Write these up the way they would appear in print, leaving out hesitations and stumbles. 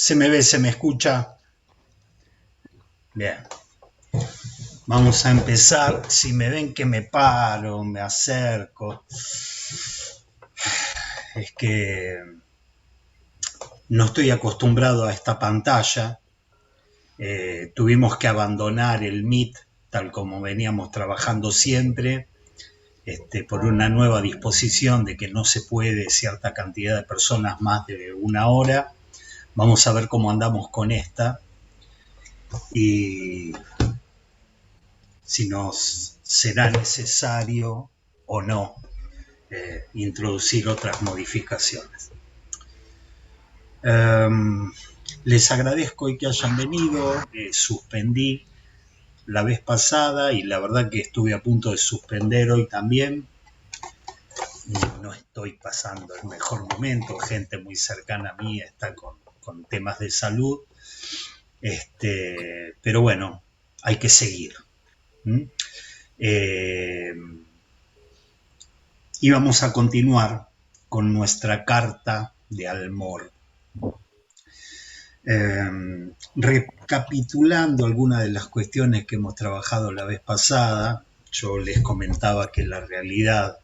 ¿Se me ve, se me escucha? Bien. Vamos a empezar. Si me ven que me paro, me acerco, es que no estoy acostumbrado a esta pantalla. Tuvimos que abandonar el Meet tal como veníamos trabajando siempre, por una nueva disposición de que no se puede cierta cantidad de personas más de una hora. Vamos a ver cómo andamos con esta y si nos será necesario o no introducir otras modificaciones. Les agradezco que hayan venido. Suspendí la vez pasada y la verdad que estuve a punto de suspender hoy también. No estoy pasando el mejor momento, gente muy cercana a mí está con temas de salud, pero bueno, hay que seguir. Y vamos a continuar con nuestra carta de Almor. Recapitulando algunas de las cuestiones que hemos trabajado la vez pasada, yo les comentaba que la realidad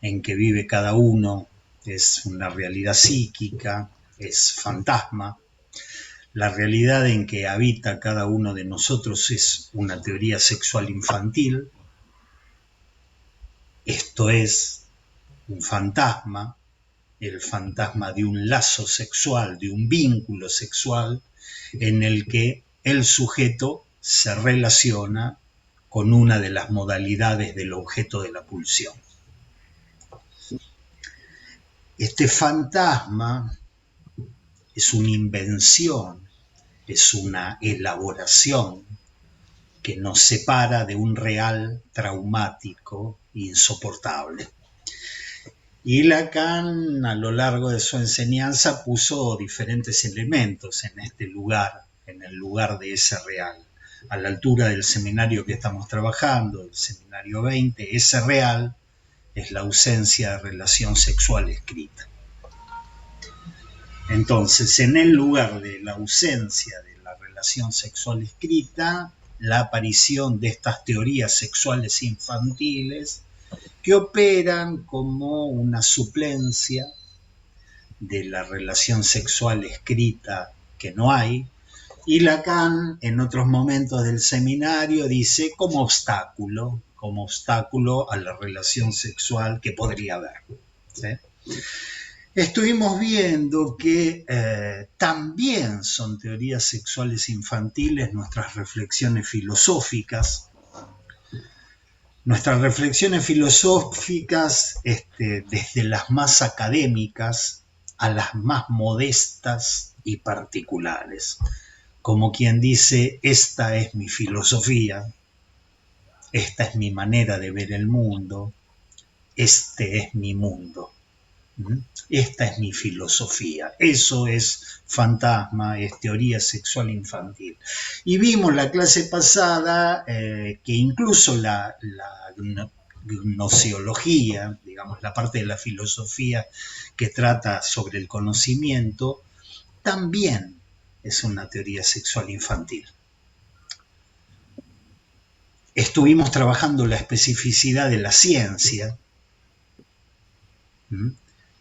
en que vive cada uno es una realidad psíquica, es fantasma. La realidad en que habita cada uno de nosotros es una teoría sexual infantil. Esto es un fantasma, el fantasma de un lazo sexual, de un vínculo sexual en el que el sujeto se relaciona con una de las modalidades del objeto de la pulsión. Este fantasma es una invención, es una elaboración que nos separa de un real traumático insoportable. Y Lacan, a lo largo de su enseñanza, puso diferentes elementos en este lugar, en el lugar de ese real. A la altura del seminario que estamos trabajando, el seminario 20, ese real es la ausencia de relación sexual escrita. Entonces, en el lugar de la ausencia de la relación sexual escrita, la aparición de estas teorías sexuales infantiles que operan como una suplencia de la relación sexual escrita que no hay, y Lacan en otros momentos del seminario dice como obstáculo a la relación sexual que podría haber. ¿Sí? Estuvimos viendo que también son teorías sexuales infantiles nuestras reflexiones filosóficas. Nuestras reflexiones filosóficas, desde las más académicas a las más modestas y particulares. Como quien dice, esta es mi filosofía, esta es mi manera de ver el mundo, este es mi mundo. Esta es mi filosofía. Eso es fantasma, es teoría sexual infantil. Y vimos la clase pasada que incluso la gnoseología, digamos, la parte de la filosofía que trata sobre el conocimiento, también es una teoría sexual infantil. Estuvimos trabajando la especificidad de la ciencia,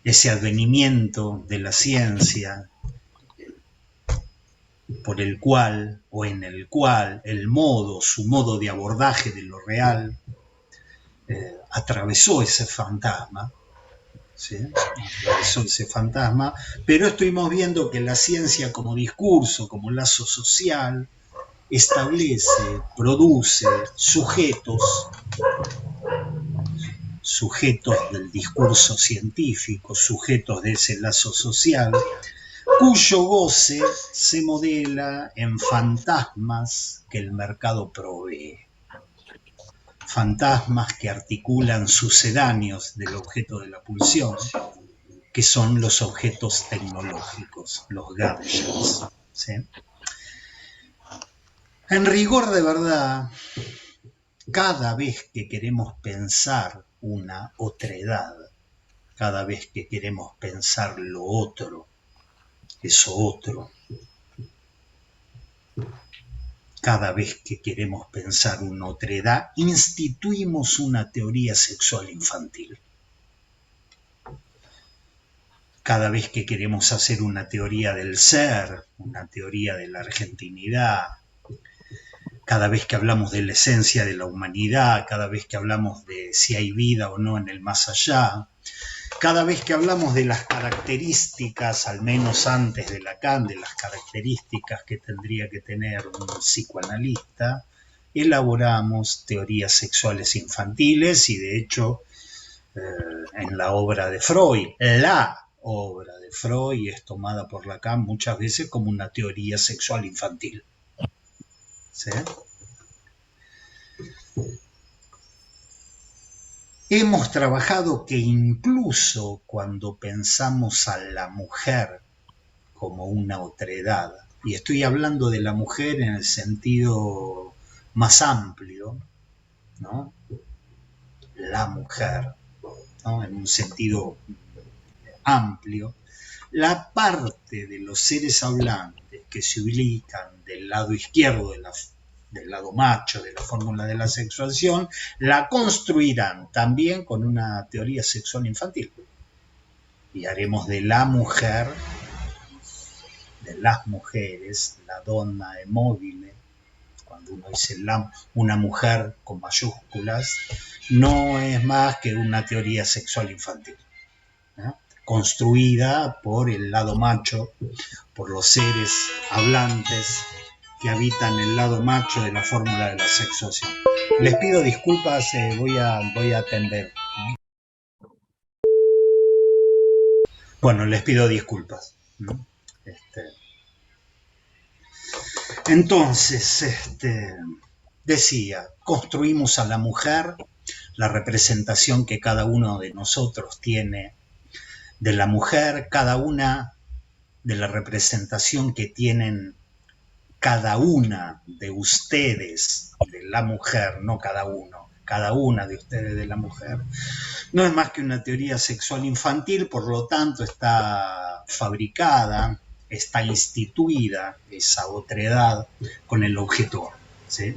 ese advenimiento de la ciencia por el cual o en el cual su modo de abordaje de lo real atravesó ese fantasma, ¿sí? Atravesó ese fantasma, pero estuvimos viendo que la ciencia como discurso, como lazo social, establece, produce sujetos del discurso científico, sujetos de ese lazo social, cuyo goce se modela en fantasmas que el mercado provee. Fantasmas que articulan sucedáneos del objeto de la pulsión, que son los objetos tecnológicos, los gadgets. ¿Sí? En rigor de verdad, cada vez que queremos pensar una otredad, cada vez que queremos pensar lo otro, eso otro. Cada vez que queremos pensar una otredad, instituimos una teoría sexual infantil. Cada vez que queremos hacer una teoría del ser, una teoría de la argentinidad, cada vez que hablamos de la esencia de la humanidad, cada vez que hablamos de si hay vida o no en el más allá, cada vez que hablamos de las características, al menos antes de Lacan, de las características que tendría que tener un psicoanalista, elaboramos teorías sexuales infantiles y de hecho en la obra de Freud, la obra de Freud es tomada por Lacan muchas veces como una teoría sexual infantil. ¿Sí? Hemos trabajado que incluso cuando pensamos a la mujer como una otredad, y estoy hablando de la mujer en el sentido más amplio, ¿no? La mujer, ¿no? En un sentido amplio, la parte de los seres hablantes que se ubican del lado izquierdo del lado macho de la fórmula de la sexuación, la construirán también con una teoría sexual infantil. Y haremos de la mujer, de las mujeres, la donna e mobile, cuando uno dice una mujer con mayúsculas, no es más que una teoría sexual infantil, ¿no? Construida por el lado macho, por los seres hablantes que habitan el lado macho de la fórmula de la sexuación. Les pido disculpas, voy a atender. Bueno, les pido disculpas, ¿no? Entonces, decía, construimos a la mujer, la representación que cada uno de nosotros tiene de la mujer, cada una de la representación que tienen cada una de ustedes de la mujer, no cada uno, cada una de ustedes de la mujer, no es más que una teoría sexual infantil, por lo tanto está fabricada, está instituida esa otredad con el objeto, ¿sí?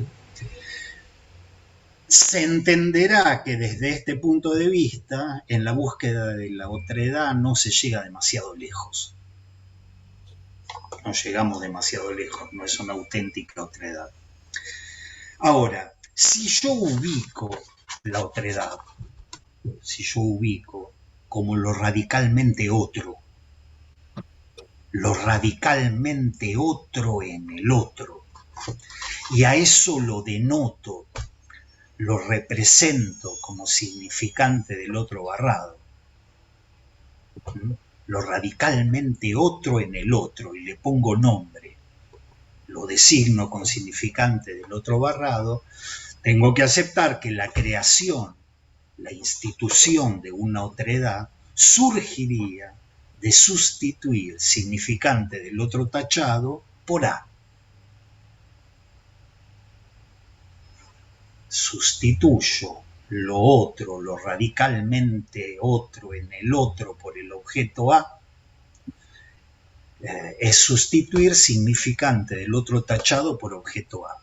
Se entenderá que desde este punto de vista, en la búsqueda de la otredad no se llega demasiado lejos. No llegamos demasiado lejos, no es una auténtica otredad. Ahora, si yo ubico la otredad, si yo ubico como lo radicalmente otro en el otro, y a eso lo denoto, lo represento como significante del otro barrado, lo radicalmente otro en el otro, y le pongo nombre, lo designo con significante del otro barrado, tengo que aceptar que la creación, la institución de una otredad surgiría de sustituir significante del otro tachado por A. Sustituyo lo otro, lo radicalmente otro en el otro por el objeto A, es sustituir significante del otro tachado por objeto A.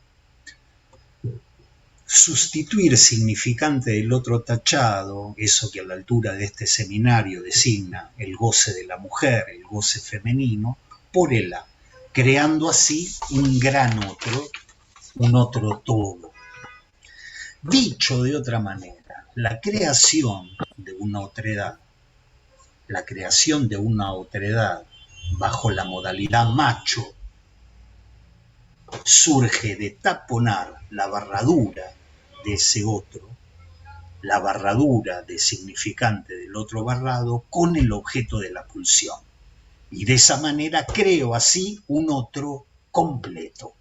Sustituir significante del otro tachado, eso que a la altura de este seminario designa el goce de la mujer, el goce femenino, por el A, creando así un gran otro, un otro todo. Dicho de otra manera, la creación de una otredad, bajo la modalidad macho, surge de taponar la barradura de ese otro, la barradura de significante del otro barrado, con el objeto de la pulsión. Y de esa manera creo así un otro completo.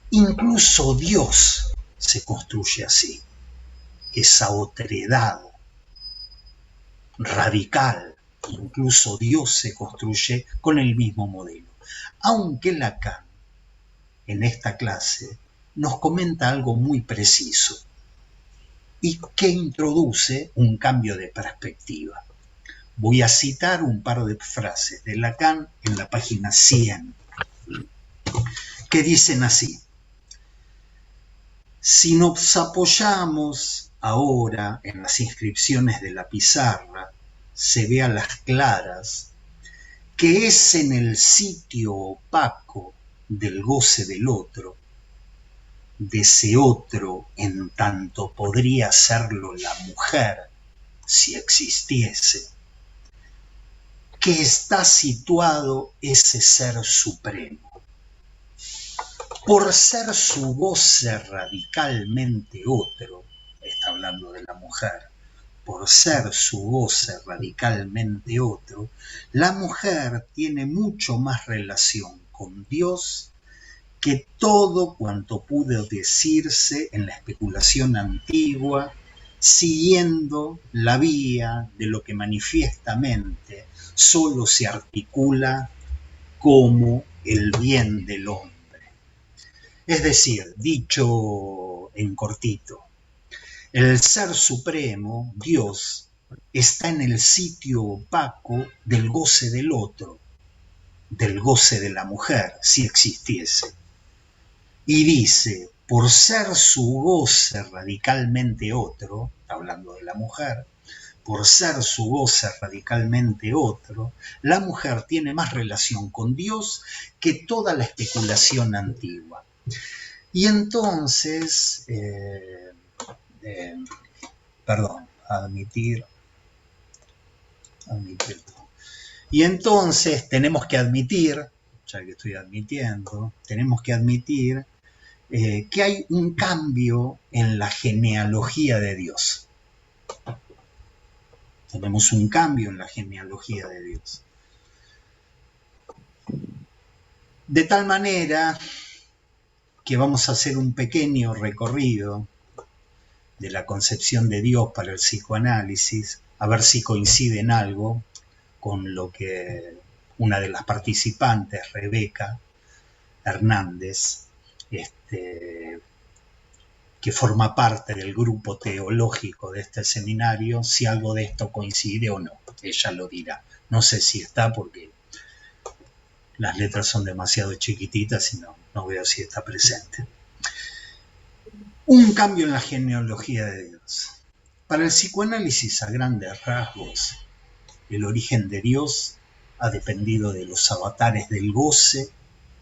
Incluso Dios se construye así, esa otredad radical, incluso Dios se construye con el mismo modelo. Aunque Lacan, en esta clase, nos comenta algo muy preciso y que introduce un cambio de perspectiva. Voy a citar un par de frases de Lacan en la página 100, que dicen así: si nos apoyamos ahora en las inscripciones de la pizarra, se ve a las claras que es en el sitio opaco del goce del otro, de ese otro en tanto podría serlo la mujer, si existiese, que está situado ese ser supremo. Por ser su goce radicalmente otro, está hablando de la mujer, por ser su goce radicalmente otro, la mujer tiene mucho más relación con Dios que todo cuanto pudo decirse en la especulación antigua, siguiendo la vía de lo que manifiestamente solo se articula como el bien del hombre. Es decir, dicho en cortito, el ser supremo, Dios, está en el sitio opaco del goce del otro, del goce de la mujer, si existiese. Y dice, por ser su goce radicalmente otro, hablando de la mujer, por ser su goce radicalmente otro, la mujer tiene más relación con Dios que toda la especulación antigua. Y entonces, admitir. Y entonces tenemos que admitir, ya que estoy admitiendo, tenemos que admitir que hay un cambio en la genealogía de Dios. Tenemos un cambio en la genealogía de Dios. De tal manera que vamos a hacer un pequeño recorrido de la concepción de Dios para el psicoanálisis, a ver si coincide en algo con lo que una de las participantes, Rebeca Hernández, que forma parte del grupo teológico de este seminario, si algo de esto coincide o no. Ella lo dirá. No sé si está porque las letras son demasiado chiquititas y no veo si está presente. Un cambio en la genealogía de Dios. Para el psicoanálisis a grandes rasgos, el origen de Dios ha dependido de los avatares del goce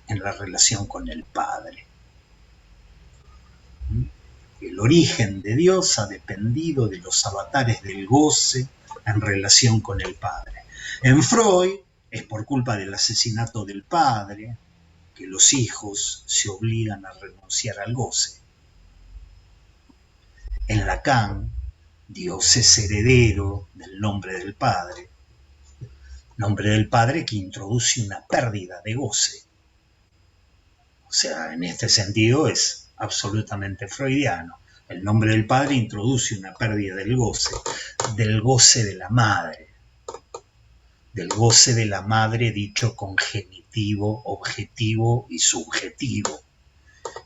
en la relación con el Padre. El origen de Dios ha dependido de los avatares del goce en relación con el Padre. En Freud es por culpa del asesinato del padre que los hijos se obligan a renunciar al goce. En Lacan, Dios es heredero del nombre del Padre que introduce una pérdida de goce. O sea, en este sentido es absolutamente freudiano. El nombre del Padre introduce una pérdida del goce de la madre, del goce de la madre dicho con genitivo, objetivo y subjetivo.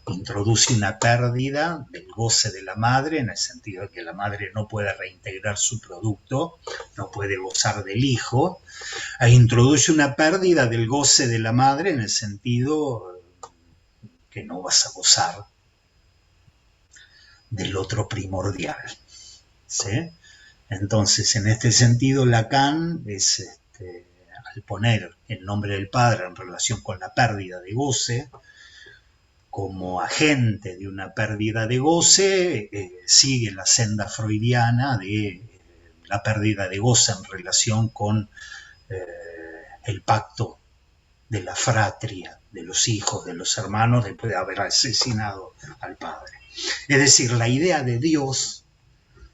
Introduce una pérdida del goce de la madre en el sentido de que la madre no puede reintegrar su producto, no puede gozar del hijo, e introduce una pérdida del goce de la madre en el sentido que no vas a gozar del otro primordial, ¿sí? Entonces, en este sentido, Lacan es, al poner el nombre del Padre en relación con la pérdida de goce, como agente de una pérdida de goce, sigue la senda freudiana de la pérdida de goce en relación con el pacto de la fratria, de los hijos, de los hermanos, después de haber asesinado al padre. Es decir, la idea de Dios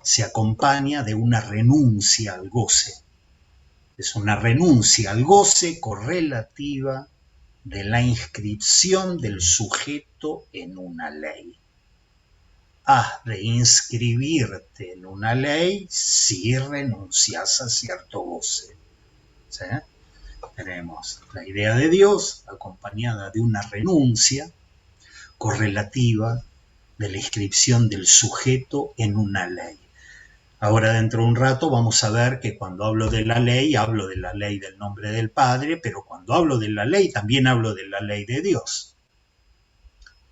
se acompaña de una renuncia al goce. Es una renuncia al goce correlativa de la inscripción del sujeto en una ley. Has de inscribirte en una ley si renuncias a cierto goce. ¿Sí? Tenemos la idea de Dios acompañada de una renuncia correlativa de la inscripción del sujeto en una ley. Ahora dentro de un rato vamos a ver que cuando hablo de la ley del nombre del Padre, pero cuando hablo de la ley también hablo de la ley de Dios.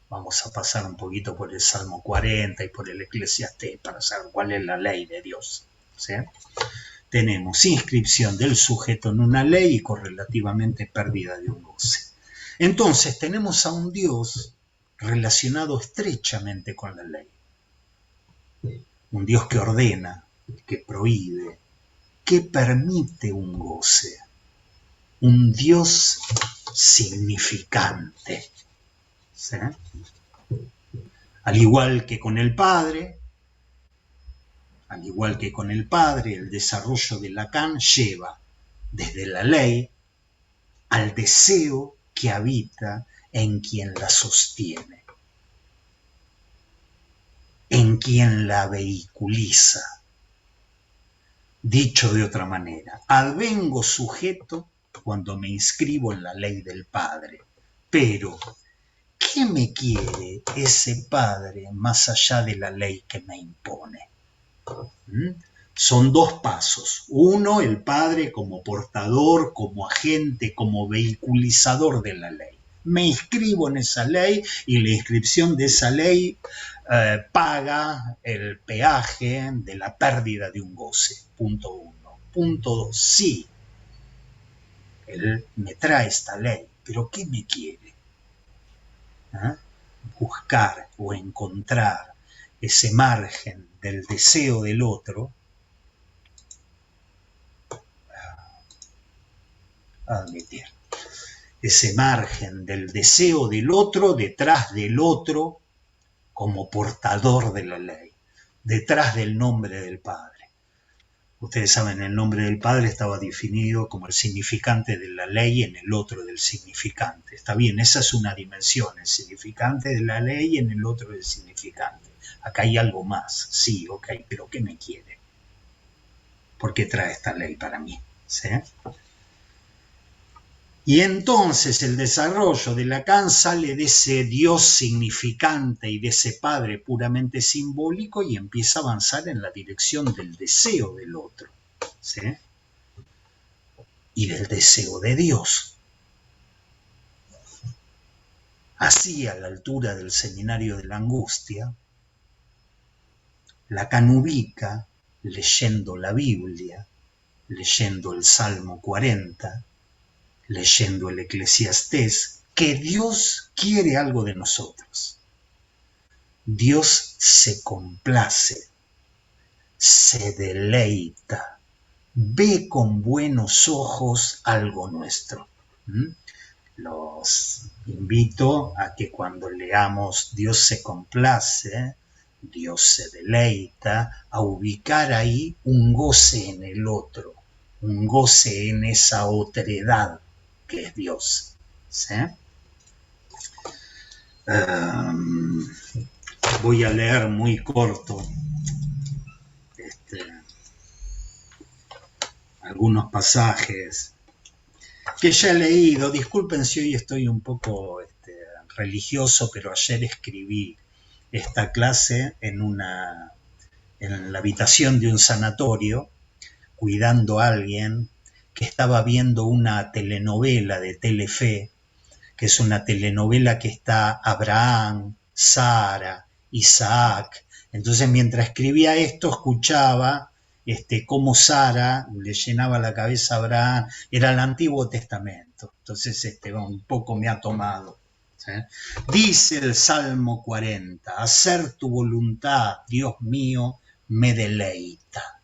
Vamos a pasar un poquito por el Salmo 40 y por el Eclesiastés para saber cuál es la ley de Dios. ¿Sí? Tenemos inscripción del sujeto en una ley y correlativamente pérdida de un goce. Entonces tenemos a un Dios relacionado estrechamente con la ley. Un Dios que ordena, que prohíbe, que permite un goce. Un Dios significante. ¿Sí? Al igual que con el Padre, el desarrollo de Lacan lleva desde la ley al deseo que habita en quien la sostiene, en quien la vehiculiza. Dicho de otra manera, advengo sujeto cuando me inscribo en la ley del Padre, pero ¿qué me quiere ese Padre más allá de la ley que me impone? Son dos pasos. Uno, el Padre como portador, como agente, como vehiculizador de la ley. Me inscribo en esa ley y la inscripción de esa ley paga el peaje de la pérdida de un goce. Punto 1. Punto 2. Sí, Él me trae esta ley, pero ¿qué me quiere? Buscar o encontrar ese margen del deseo del otro, admitir, ese margen del deseo del otro detrás del otro como portador de la ley, detrás del nombre del Padre. Ustedes saben, el nombre del Padre estaba definido como el significante de la ley en el otro del significante. Está bien, esa es una dimensión, el significante de la ley en el otro del significante. Acá hay algo más, sí, ok, pero ¿qué me quiere? ¿Por qué trae esta ley para mí? ¿Sí? Y entonces el desarrollo de Lacan sale de ese Dios significante y de ese Padre puramente simbólico y empieza a avanzar en la dirección del deseo del otro, ¿sí? Y del deseo de Dios. Así, a la altura del seminario de la angustia, Lacan ubica, leyendo la Biblia, leyendo el Salmo 40, leyendo el Eclesiastés, que Dios quiere algo de nosotros. Dios se complace, se deleita, ve con buenos ojos algo nuestro. Los invito a que cuando leamos Dios se complace, Dios se deleita, a ubicar ahí un goce en el otro, un goce en esa otredad que es Dios. ¿Sí? Voy a leer muy corto algunos pasajes que ya he leído. Disculpen si hoy estoy un poco religioso, pero ayer escribí esta clase en la habitación de un sanatorio, cuidando a alguien que estaba viendo una telenovela de Telefe, que es una telenovela que está Abraham, Sara, Isaac. Entonces, mientras escribía esto, escuchaba cómo Sara le llenaba la cabeza a Abraham. Era el Antiguo Testamento. Entonces, un poco me ha tomado. ¿Sí? Dice el Salmo 40, hacer tu voluntad, Dios mío, me deleita.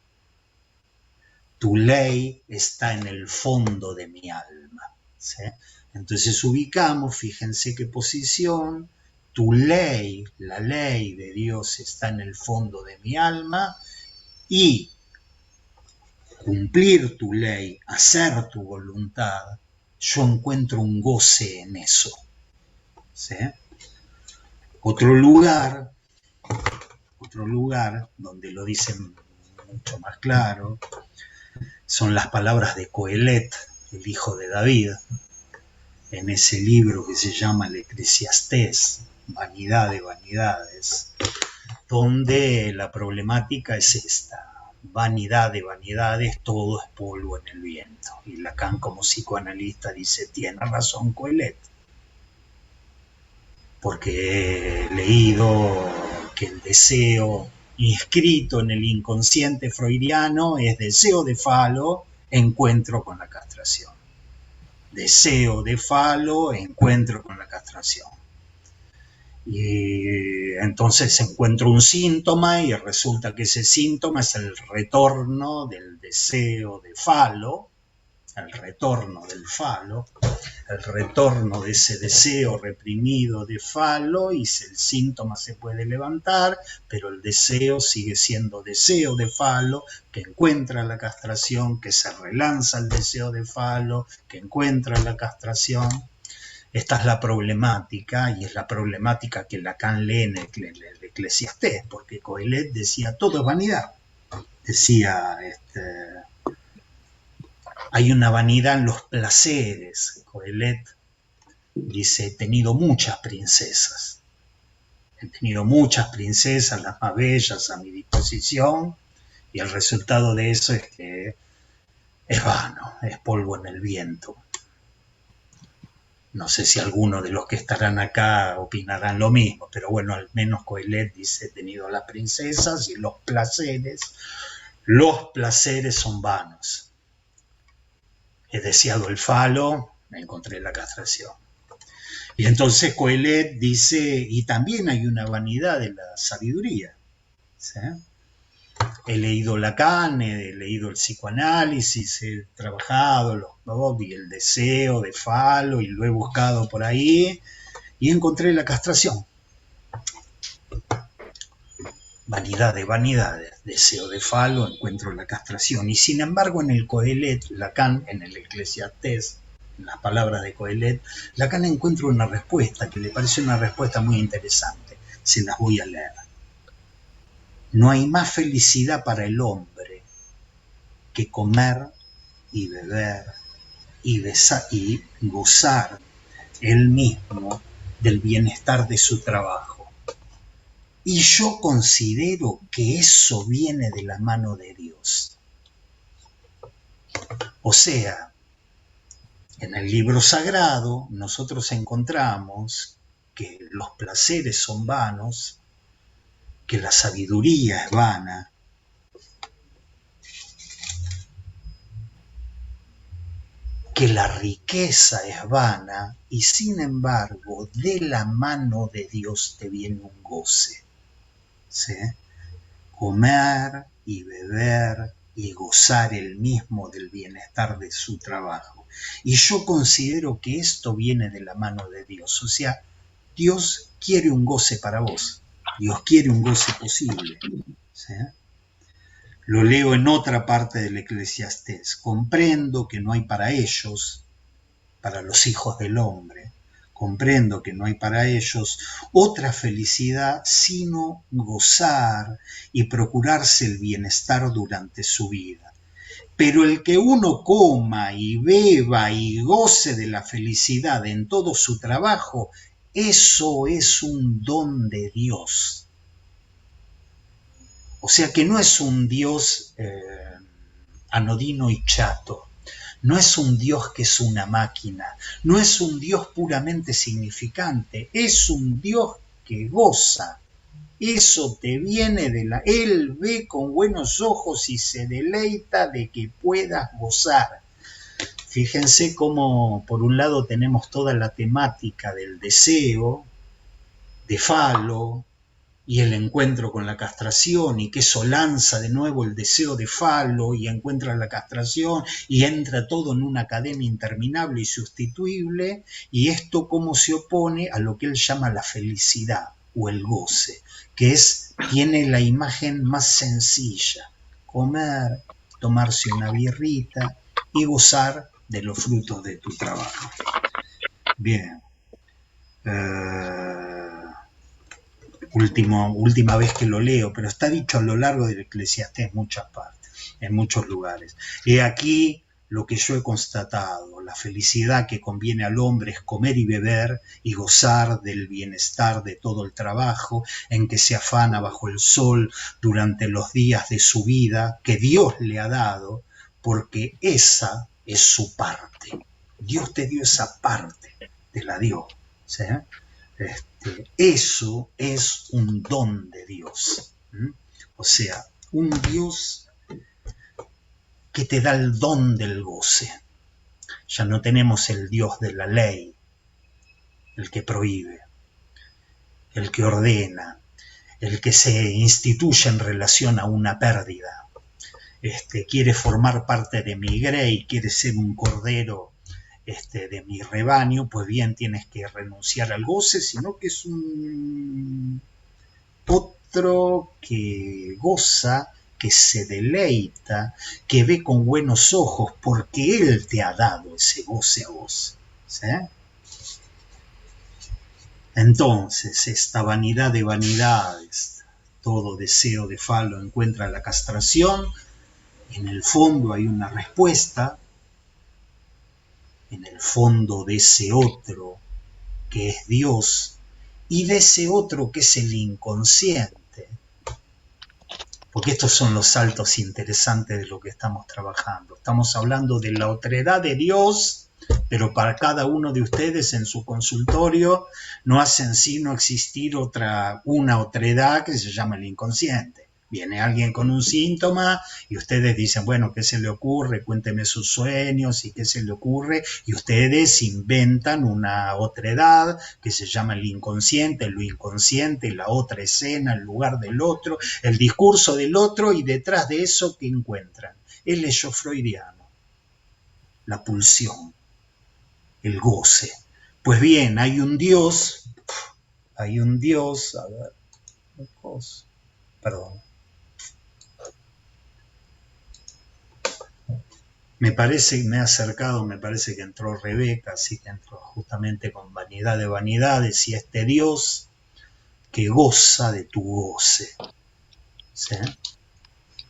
Tu ley está en el fondo de mi alma. ¿Sí? Entonces ubicamos, fíjense qué posición, tu ley, la ley de Dios está en el fondo de mi alma, y cumplir tu ley, hacer tu voluntad, yo encuentro un goce en eso. ¿Sí? Otro lugar donde lo dicen mucho más claro, son las palabras de Coelet, el hijo de David, en ese libro que se llama el Eclesiastés, Vanidad de Vanidades, donde la problemática es esta. vanidad de vanidades, todo es polvo en el viento. Y Lacan, como psicoanalista, dice, tiene razón Coelet, porque he leído que el deseo inscrito en el inconsciente freudiano es deseo de falo, encuentro con la castración. Deseo de falo, encuentro con la castración. Y entonces encuentro un síntoma y resulta que ese síntoma es el retorno del deseo de falo, el retorno del falo, el retorno de ese deseo reprimido de falo, y el síntoma se puede levantar, pero el deseo sigue siendo deseo de falo, que encuentra la castración, que se relanza el deseo de falo, que encuentra la castración. Esta es la problemática, y es la problemática que Lacan lee en el Eclesiastés, porque Coelet decía, todo es vanidad. Decía, hay una vanidad en los placeres. Coelet dice, he tenido muchas princesas. He tenido muchas princesas, las más bellas a mi disposición, y el resultado de eso es que es vano, es polvo en el viento. No sé si algunos de los que estarán acá opinarán lo mismo, pero bueno, al menos Coelet dice, he tenido las princesas y los placeres son vanos. He deseado el falo, me encontré la castración. Y entonces Coelet dice, y también hay una vanidad de la sabiduría. ¿Sí? He leído Lacan, he leído el psicoanálisis, he trabajado y el deseo de falo, y lo he buscado por ahí, y encontré la castración. Vanidad de vanidades, deseo de falo, encuentro la castración. Y sin embargo, en el Coelet, Lacan, en el Eclesiastés, en las palabras de Coelet, Lacan encuentra una respuesta que le parece una respuesta muy interesante. Se las voy a leer. No hay más felicidad para el hombre que comer y beber y gozar él mismo del bienestar de su trabajo. Y yo considero que eso viene de la mano de Dios. O sea, en el libro sagrado nosotros encontramos que los placeres son vanos, que la sabiduría es vana, que la riqueza es vana, y sin embargo de la mano de Dios te viene un goce. ¿Sí? Comer y beber y gozar él mismo del bienestar de su trabajo. Y yo considero que esto viene de la mano de Dios. O sea, Dios quiere un goce para vos. Dios quiere un goce posible. ¿Sí? Lo leo en otra parte del Eclesiastés. Comprendo que no hay para ellos, para los hijos del hombre, comprendo que no hay para ellos otra felicidad sino gozar y procurarse el bienestar durante su vida. Pero el que uno coma y beba y goce de la felicidad en todo su trabajo, eso es un don de Dios. O sea que no es un Dios anodino y chato. No es un Dios que es una máquina, no es un Dios puramente significante, es un Dios que goza. Eso te viene de la... Él ve con buenos ojos y se deleita de que puedas gozar. Fíjense cómo por un lado tenemos toda la temática del deseo, de falo, y el encuentro con la castración, y que eso lanza de nuevo el deseo de falo, y encuentra la castración, y entra todo en una cadena interminable y sustituible, y esto cómo se opone a lo que él llama la felicidad o el goce, que tiene la imagen más sencilla: comer, tomarse una birrita y gozar de los frutos de tu trabajo. Bien. Última vez que lo leo, pero está dicho a lo largo del Eclesiastés en muchas partes, en muchos lugares. Y aquí lo que yo he constatado, la felicidad que conviene al hombre es comer y beber y gozar del bienestar de todo el trabajo en que se afana bajo el sol durante los días de su vida que Dios le ha dado, porque esa es su parte. Dios te dio esa parte, te la dio. ¿Sí? Eso es un don de Dios. O sea, un Dios que te da el don del goce. Ya no tenemos el Dios de la ley, el que prohíbe, el que ordena, el que se instituye en relación a una pérdida. Quiere formar parte de mi grey, quiere ser un cordero de mi rebaño, pues bien, tienes que renunciar al goce, sino que es un otro que goza, que se deleita, que ve con buenos ojos, porque Él te ha dado ese goce a vos. ¿Sí? Entonces, esta vanidad de vanidades, todo deseo de falo encuentra la castración, en el fondo hay una respuesta, en el fondo de ese otro que es Dios y de ese otro que es el inconsciente. Porque estos son los saltos interesantes de lo que estamos trabajando. Estamos hablando de la otredad de Dios, pero para cada uno de ustedes en su consultorio no hacen sino existir una otredad que se llama el inconsciente. Viene alguien con un síntoma y ustedes dicen, bueno, ¿qué se le ocurre? Cuénteme sus sueños y qué se le ocurre. Y ustedes inventan una otredad que se llama el inconsciente, lo inconsciente, la otra escena, el lugar del otro, el discurso del otro, y detrás de eso, ¿qué encuentran? El hecho freudiano, la pulsión, el goce. Pues bien, hay un Dios, a ver, perdón. Me parece que entró Rebeca, así que entró justamente con vanidad de vanidades, y este Dios que goza de tu goce. ¿Sí?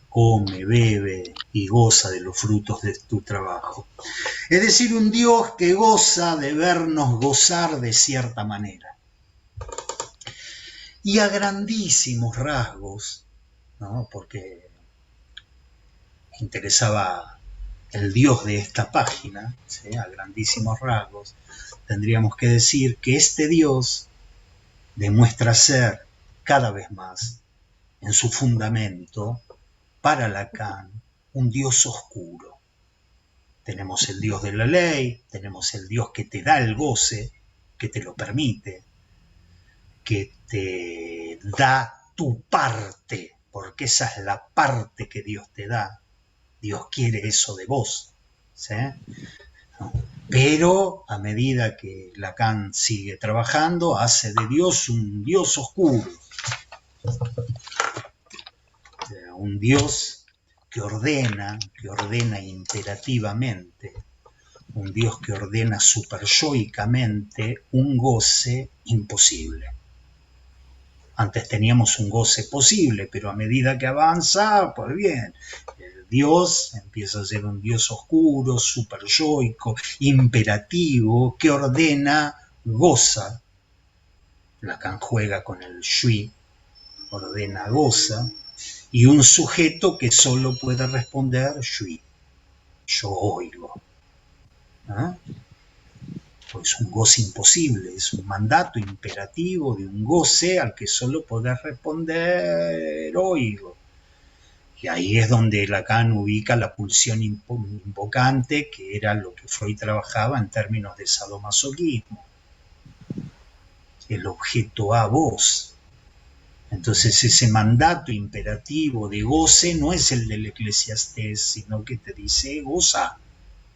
Come, bebe y goza de los frutos de tu trabajo. Es decir, un Dios que goza de vernos gozar de cierta manera. Y a grandísimos rasgos, ¿no? Porque interesaba el Dios de esta página, ¿sí? A grandísimos rasgos, tendríamos que decir que este Dios demuestra ser cada vez más, en su fundamento, para Lacan, un Dios oscuro. Tenemos el Dios de la ley, tenemos el Dios que te da el goce, que te lo permite, que te da tu parte, porque esa es la parte que Dios te da. Dios quiere eso de vos. ¿Sí? Pero a medida que Lacan sigue trabajando, hace de Dios un Dios oscuro. Un Dios que ordena imperativamente, un Dios que ordena superyoicamente un goce imposible. Antes teníamos un goce posible, pero a medida que avanza, pues bien, el Dios empieza a ser un Dios oscuro, superyoico, imperativo, que ordena, goza. Lacan juega con el shui, ordena, goza, y un sujeto que solo puede responder shui, yo oigo. ¿Ah? Pues un goce imposible, es un mandato imperativo de un goce al que solo podés responder oigo. Y ahí es donde Lacan ubica la pulsión invocante, que era lo que Freud trabajaba en términos de sadomasoquismo. El objeto a vos. Entonces ese mandato imperativo de goce no es el del Eclesiastés, sino que te dice goza.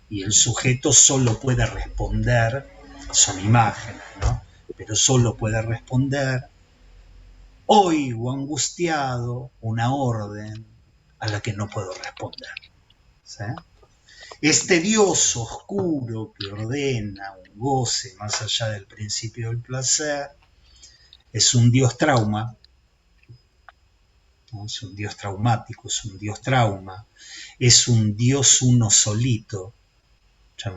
Y el sujeto solo puede responder, son imágenes, ¿no? Pero solo puede responder, oigo angustiado una orden a la que no puedo responder. ¿Sí? Este Dios oscuro que ordena un goce más allá del principio del placer es un Dios trauma, ¿no? Es un Dios traumático, es un Dios trauma, es un Dios uno solito. Yo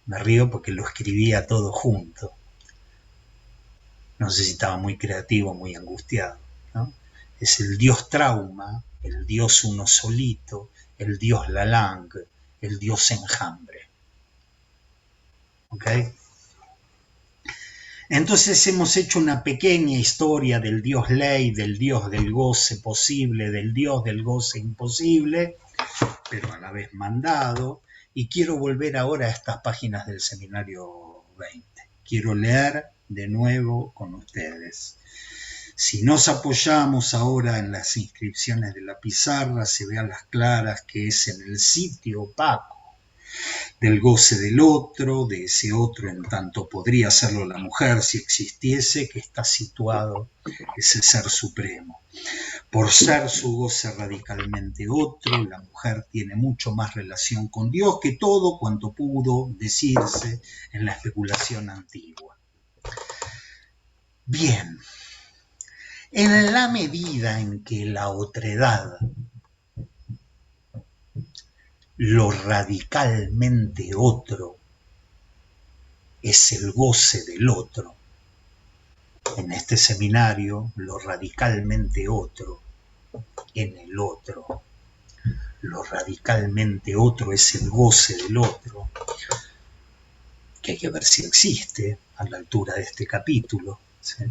me río porque lo escribía todo junto. No sé si estaba muy creativo, muy angustiado, ¿no? Es el Dios trauma, el Dios uno solito, el Dios Lalang, el Dios enjambre. ¿Ok? Entonces hemos hecho una pequeña historia del Dios ley, del Dios del goce posible, del Dios del goce imposible, pero a la vez mandado, y quiero volver ahora a estas páginas del seminario 20. Quiero leer de nuevo con ustedes. Si nos apoyamos ahora en las inscripciones de la pizarra, se ve a las claras que es en el sitio opaco del goce del otro, de ese otro en tanto podría hacerlo la mujer si existiese, que está situado ese ser supremo. Por ser su goce radicalmente otro, la mujer tiene mucho más relación con Dios que todo cuanto pudo decirse en la especulación antigua. Bien, en la medida en que la otredad, lo radicalmente otro, es el goce del otro, en este seminario, lo radicalmente otro, en el otro, lo radicalmente otro es el goce del otro, que hay que ver si existe a la altura de este capítulo, ¿sí?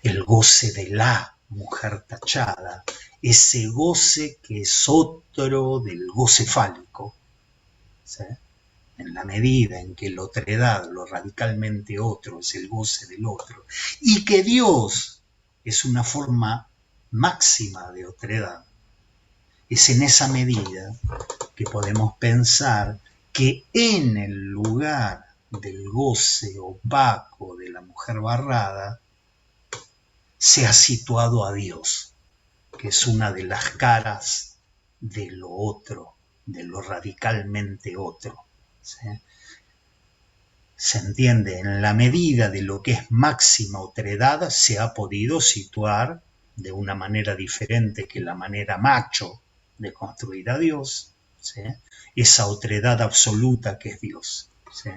El goce de la mujer tachada, ese goce que es otro del goce fálico, ¿sí? En la medida en que la otredad, lo radicalmente otro, es el goce del otro, y que Dios es una forma máxima de otredad, es en esa medida que podemos pensar que en el lugar del goce opaco de la mujer barrada se ha situado a Dios, que es una de las caras de lo otro, de lo radicalmente otro. ¿Sí? Se entiende, en la medida de lo que es máxima otredad se ha podido situar de una manera diferente que la manera macho de construir a Dios, ¿sí? Esa otredad absoluta que es Dios. ¿Sí?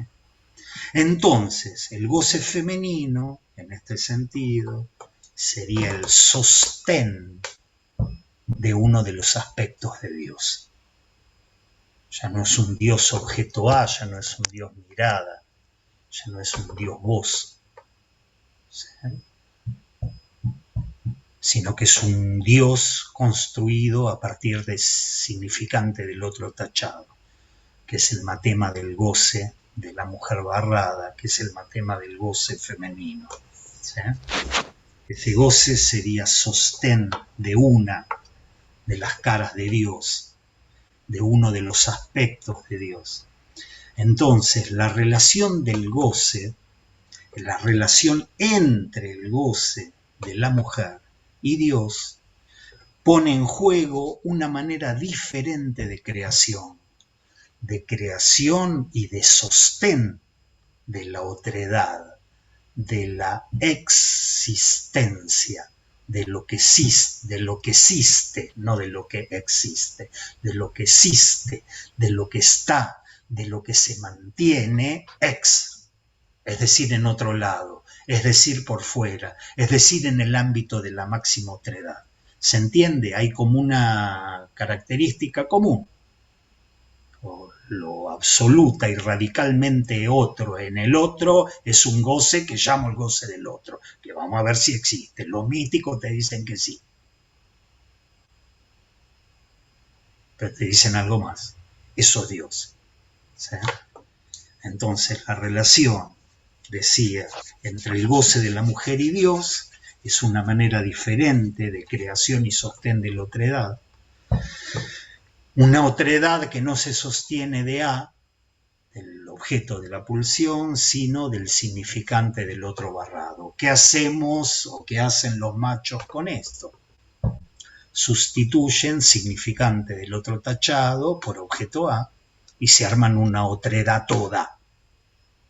Entonces, el goce femenino, en este sentido, sería el sostén de uno de los aspectos de Dios. Ya no es un Dios objeto A, ya no es un Dios mirada, ya no es un Dios voz, ¿sí? Sino que es un Dios construido a partir del significante del otro tachado, que es el matema del goce de la mujer barrada, que es el matema del goce femenino. ¿Sí? Ese goce sería sostén de una de las caras de Dios, de uno de los aspectos de Dios. Entonces, la relación del goce, la relación entre el goce de la mujer y Dios, pone en juego una manera diferente de creación y de sostén de la otredad, de la existencia, de lo que existe, no de lo que existe, de lo que existe, de lo que está, de lo que se mantiene es decir, en otro lado, es decir, por fuera, es decir, en el ámbito de la máxima otredad. ¿Se entiende? Hay como una característica común. Lo absoluta y radicalmente otro en el otro es un goce que llamo el goce del otro, que vamos a ver si existe. Los místicos te dicen que sí, pero te dicen algo más. Eso es Dios. ¿Sí? Entonces la relación, decía, entre el goce de la mujer y Dios es una manera diferente de creación y sostén de la otredad. Una otredad que no se sostiene de A, del objeto de la pulsión, sino del significante del otro barrado. ¿Qué hacemos o qué hacen los machos con esto? Sustituyen significante del otro tachado por objeto A y se arman una otredad toda,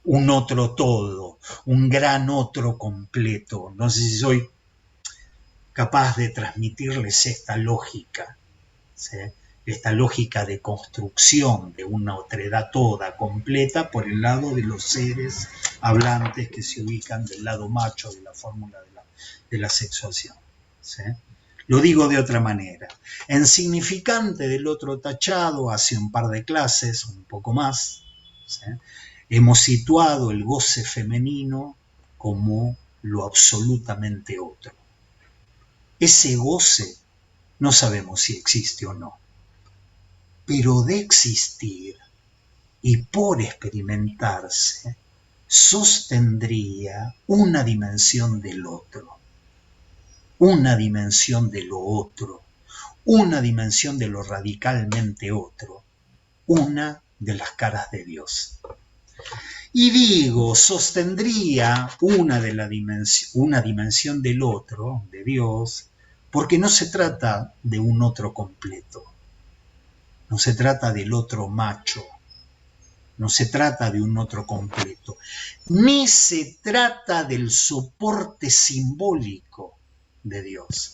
un otro todo, un gran otro completo. No sé si soy capaz de transmitirles esta lógica, ¿sí? Esta lógica de construcción de una otredad toda, completa, por el lado de los seres hablantes que se ubican del lado macho de la fórmula de la sexuación, ¿sí? Lo digo de otra manera. En significante del otro tachado, hace un par de clases, un poco más, ¿sí? Hemos situado el goce femenino como lo absolutamente otro. Ese goce no sabemos si existe o no, pero de existir y por experimentarse, sostendría una dimensión del otro, una dimensión de lo otro, una dimensión de lo radicalmente otro, una de las caras de Dios. Y digo, sostendría una dimensión del otro, de Dios, porque no se trata de un otro completo, no se trata del otro macho, no se trata de un otro completo, ni se trata del soporte simbólico de Dios.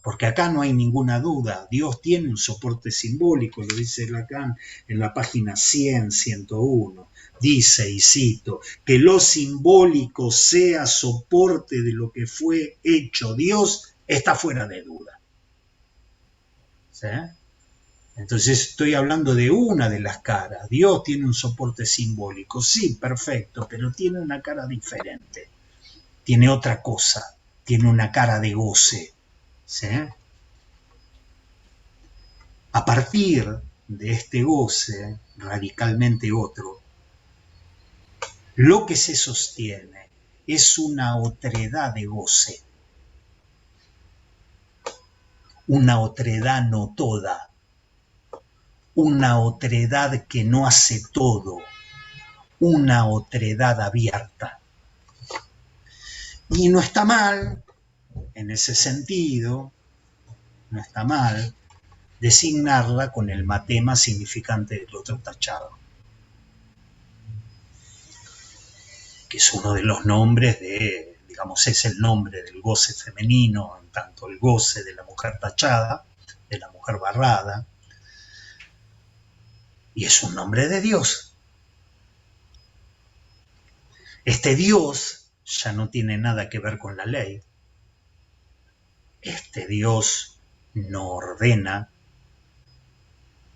Porque acá no hay ninguna duda, Dios tiene un soporte simbólico, lo dice Lacan en la página 100, 101. Dice, y cito, que lo simbólico sea soporte de lo que fue hecho Dios, está fuera de duda. ¿Sí? Entonces estoy hablando de una de las caras. Dios tiene un soporte simbólico, sí, perfecto, pero tiene una cara diferente. Tiene otra cosa, tiene una cara de goce. ¿Sí? A partir de este goce radicalmente otro, lo que se sostiene es una otredad de goce, una otredad no toda, una otredad que no hace todo, una otredad abierta. Y no está mal, en ese sentido, no está mal designarla con el matema significante del otro tachado, que es uno de los nombres de, digamos, es el nombre del goce femenino, en tanto el goce de la mujer tachada, de la mujer barrada, y es un nombre de Dios. Este Dios ya no tiene nada que ver con la ley. Este Dios no ordena,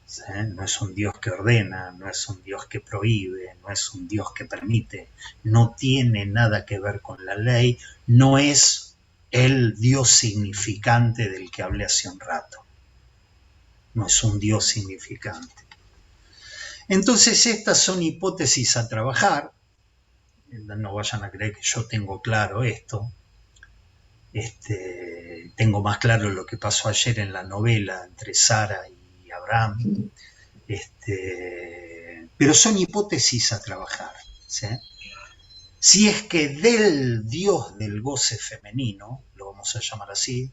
¿sí? No es un Dios que ordena, no es un Dios que prohíbe, no es un Dios que permite, no tiene nada que ver con la ley, no es el Dios significante del que hablé hace un rato, no es un Dios significante. Entonces estas son hipótesis a trabajar, no vayan a creer que yo tengo claro esto, tengo más claro lo que pasó ayer en la novela entre Sara y Abraham, pero son hipótesis a trabajar, ¿sí? Si es que del Dios del goce femenino, lo vamos a llamar así,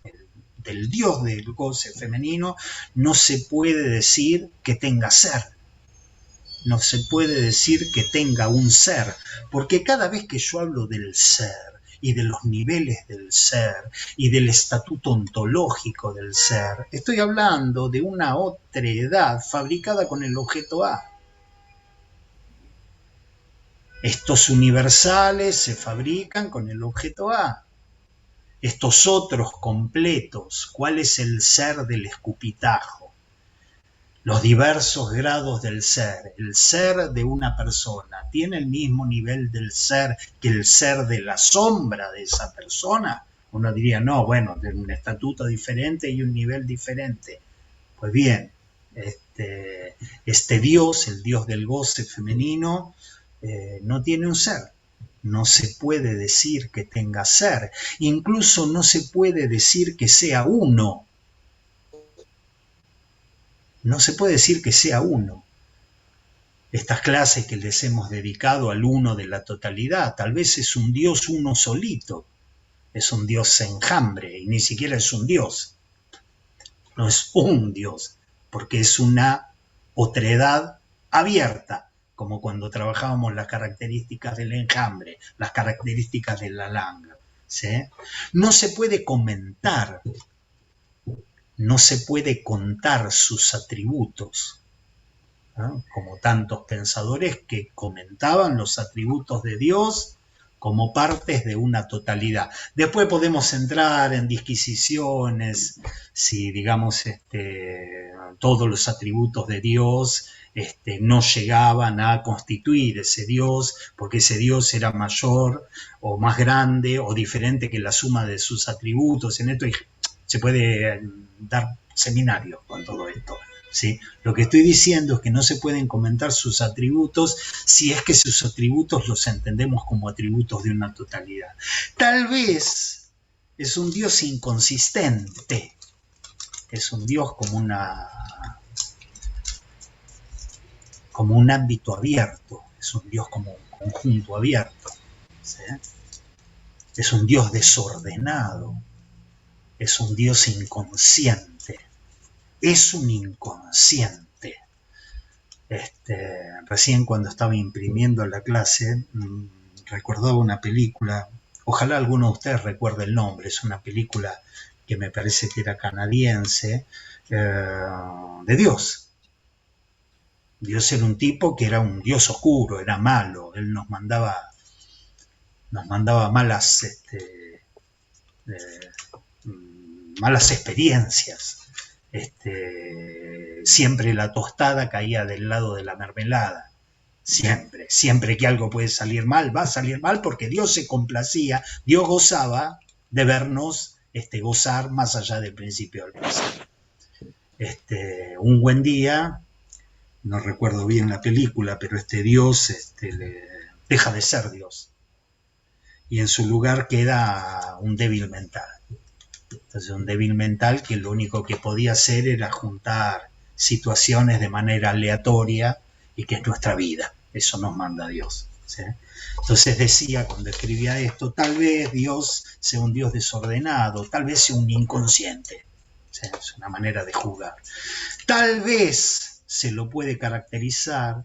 del Dios del goce femenino, no se puede decir que tenga ser, no se puede decir que tenga un ser, porque cada vez que yo hablo del ser y de los niveles del ser y del estatuto ontológico del ser, estoy hablando de una otredad fabricada con el objeto A. Estos universales se fabrican con el objeto A. Estos otros completos, ¿cuál es el ser del escupitajo? Los diversos grados del ser. El ser de una persona tiene el mismo nivel del ser que el ser de la sombra de esa persona. Uno diría, no, bueno, de un estatuto diferente y un nivel diferente. Pues bien, este Dios, el Dios del goce femenino, no tiene un ser. No se puede decir que tenga ser. Incluso no se puede decir que sea uno. No se puede decir que sea uno. Estas clases que les hemos dedicado al uno de la totalidad, tal vez es un Dios uno solito, es un Dios enjambre y ni siquiera es un Dios. No es un Dios, porque es una otredad abierta, como cuando trabajábamos las características del enjambre, las características de la langa. ¿sí? No se puede comentar, no se puede contar sus atributos, ¿no? Como tantos pensadores que comentaban los atributos de Dios como partes de una totalidad. Después podemos entrar en disquisiciones si, digamos, todos los atributos de Dios no llegaban a constituir ese Dios, porque ese Dios era mayor o más grande o diferente que la suma de sus atributos. En esto se puede dar seminarios con todo esto. ¿Sí? Lo que estoy diciendo es que no se pueden comentar sus atributos si es que sus atributos los entendemos como atributos de una totalidad. Tal vez es un Dios inconsistente, es un Dios como un ámbito abierto, es un Dios como un conjunto abierto, ¿sí? Es un Dios desordenado, es un Dios inconsciente, es un inconsciente. Recién cuando estaba imprimiendo la clase, recordaba una película, ojalá alguno de ustedes recuerde el nombre, es una película que me parece que era canadiense, de Dios. Dios era un tipo que era un Dios oscuro, era malo, él nos mandaba malas experiencias. Siempre la tostada caía del lado de la mermelada. Siempre que algo puede salir mal, va a salir mal porque Dios se complacía, Dios gozaba de vernos gozar más allá del principio del principio. Un buen día, no recuerdo bien la película, pero Dios deja de ser Dios y en su lugar queda un débil mental. Entonces, un débil mental que lo único que podía hacer era juntar situaciones de manera aleatoria y que es nuestra vida. Eso nos manda Dios, ¿sí? Entonces decía, cuando escribía esto, tal vez Dios sea un Dios desordenado, tal vez sea un inconsciente, ¿sí? Es una manera de juzgar. Tal vez se lo puede caracterizar,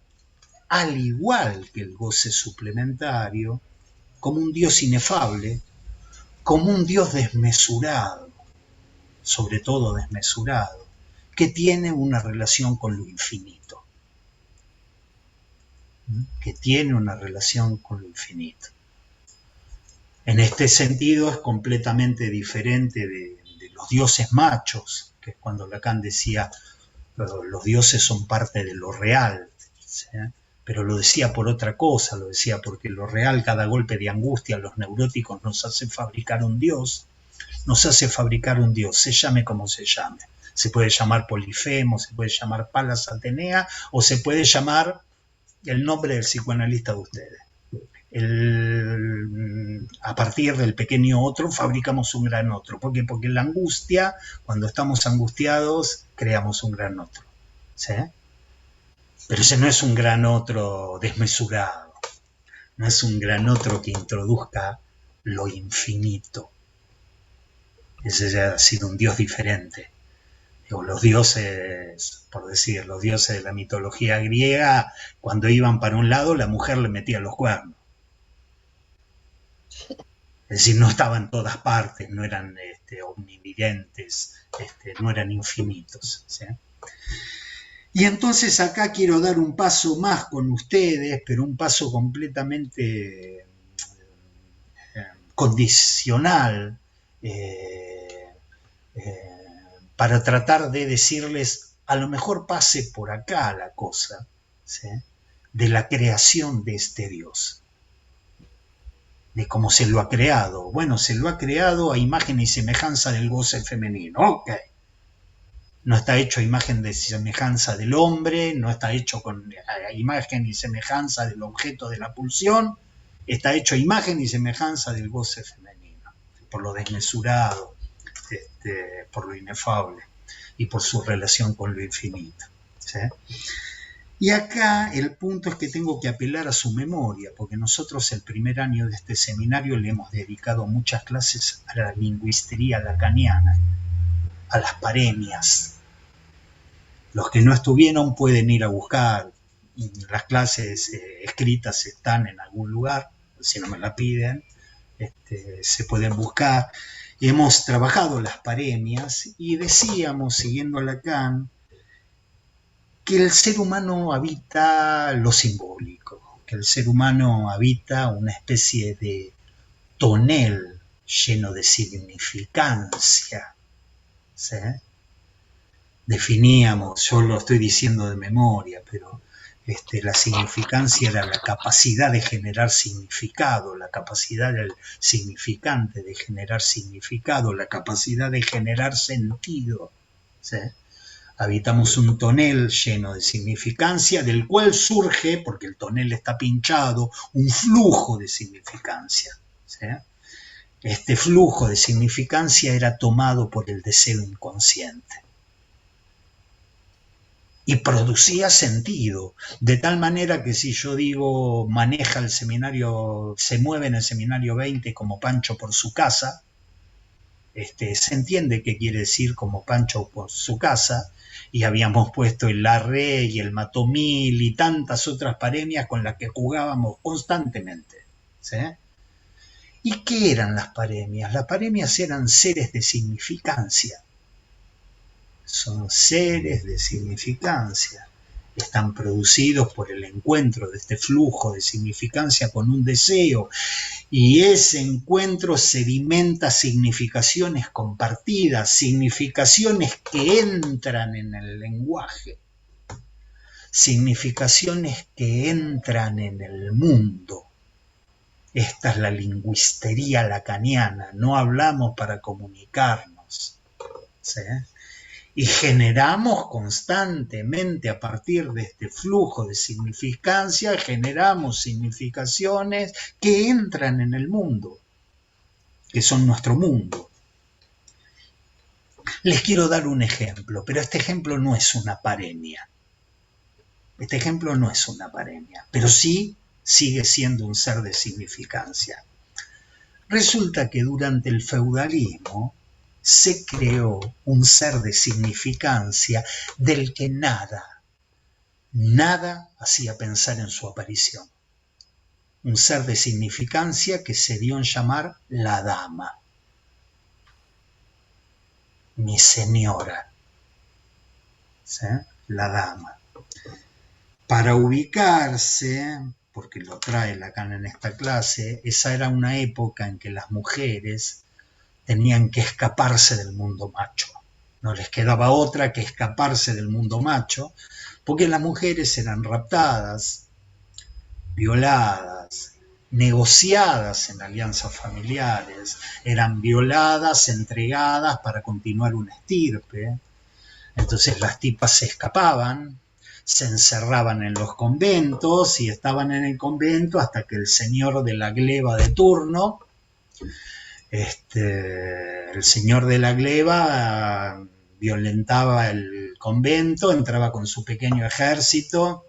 al igual que el goce suplementario, como un Dios inefable, como un Dios desmesurado, sobre todo desmesurado, que tiene una relación con lo infinito. Que tiene una relación con lo infinito. En este sentido es completamente diferente de los dioses machos, que es cuando Lacan decía los dioses son parte de lo real, ¿sí? Pero lo decía por otra cosa, lo decía porque lo real, cada golpe de angustia, los neuróticos nos hace fabricar un Dios, se llame como se llame. Se puede llamar Polifemo, se puede llamar Palas Atenea, o se puede llamar el nombre del psicoanalista de ustedes. A partir del pequeño otro fabricamos un gran otro. ¿Por qué? Porque la angustia, cuando estamos angustiados, creamos un gran otro, ¿sí? Pero ese no es un gran otro desmesurado, no es un gran otro que introduzca lo infinito. Ese ya ha sido un Dios diferente. Los dioses, por decir, los dioses de la mitología griega, cuando iban para un lado, la mujer le metía los cuernos. Es decir, no estaban en todas partes, no eran omnividentes, no eran infinitos, ¿sí? Y entonces acá quiero dar un paso más con ustedes, pero un paso completamente condicional, para tratar de decirles, a lo mejor pase por acá la cosa, ¿sí? De la creación de este Dios, de cómo se lo ha creado. Bueno, se lo ha creado a imagen y semejanza del goce femenino, ok. No está hecho a imagen de semejanza del hombre, no está hecho a imagen y semejanza del objeto de la pulsión, está hecho a imagen y semejanza del goce femenino, por lo desmesurado, por lo inefable y por su relación con lo infinito, ¿sí? Y acá el punto es que tengo que apelar a su memoria, porque nosotros el primer año de este seminario le hemos dedicado muchas clases a la lingüistería lacaniana, a las paremias. Los que no estuvieron pueden ir a buscar, las clases escritas están en algún lugar, si no me la piden, se pueden buscar. Hemos trabajado las paremias y decíamos, siguiendo a Lacan, que el ser humano habita lo simbólico, que el ser humano habita una especie de tonel lleno de significancia, ¿sí? Definíamos, yo lo estoy diciendo de memoria, pero la significancia era la capacidad de generar significado, la capacidad del significante de generar significado, la capacidad de generar sentido, ¿sí? Habitamos un tonel lleno de significancia, del cual surge, porque el tonel está pinchado, un flujo de significancia, ¿sí? Este flujo de significancia era tomado por el deseo inconsciente y producía sentido, de tal manera que si yo digo maneja el seminario, se mueve en el seminario 20 como Pancho por su casa, se entiende qué quiere decir como Pancho por su casa, y habíamos puesto el La Rey, el Matomil y tantas otras paremias con las que jugábamos constantemente, ¿sí? ¿Y qué eran las paremias? Las paremias eran seres de significancia. Son seres de significancia. Están producidos por el encuentro de este flujo de significancia con un deseo, y ese encuentro sedimenta significaciones compartidas, significaciones que entran en el lenguaje, significaciones que entran en el mundo. Esta es la lingüistería lacaniana, no hablamos para comunicarnos, ¿sí? Y generamos constantemente a partir de este flujo de significancia, generamos significaciones que entran en el mundo, que son nuestro mundo. Les quiero dar un ejemplo, pero este ejemplo no es una paremia. Este ejemplo no es una paremia, pero sí sigue siendo un ser de significancia. Resulta que durante el feudalismo se creó un ser de significancia del que nada hacía pensar en su aparición. Un ser de significancia que se dio en llamar la dama, mi señora, ¿sí? La dama. Para ubicarse, porque lo trae Lacan en esta clase, esa era una época en que las mujeres tenían que escaparse del mundo macho. No les quedaba otra que escaparse del mundo macho, porque las mujeres eran raptadas, violadas, negociadas en alianzas familiares, eran violadas, entregadas para continuar una estirpe. Entonces las tipas se escapaban, se encerraban en los conventos y estaban en el convento hasta que el señor de la gleba de turno, el señor de la gleba violentaba el convento, entraba con su pequeño ejército,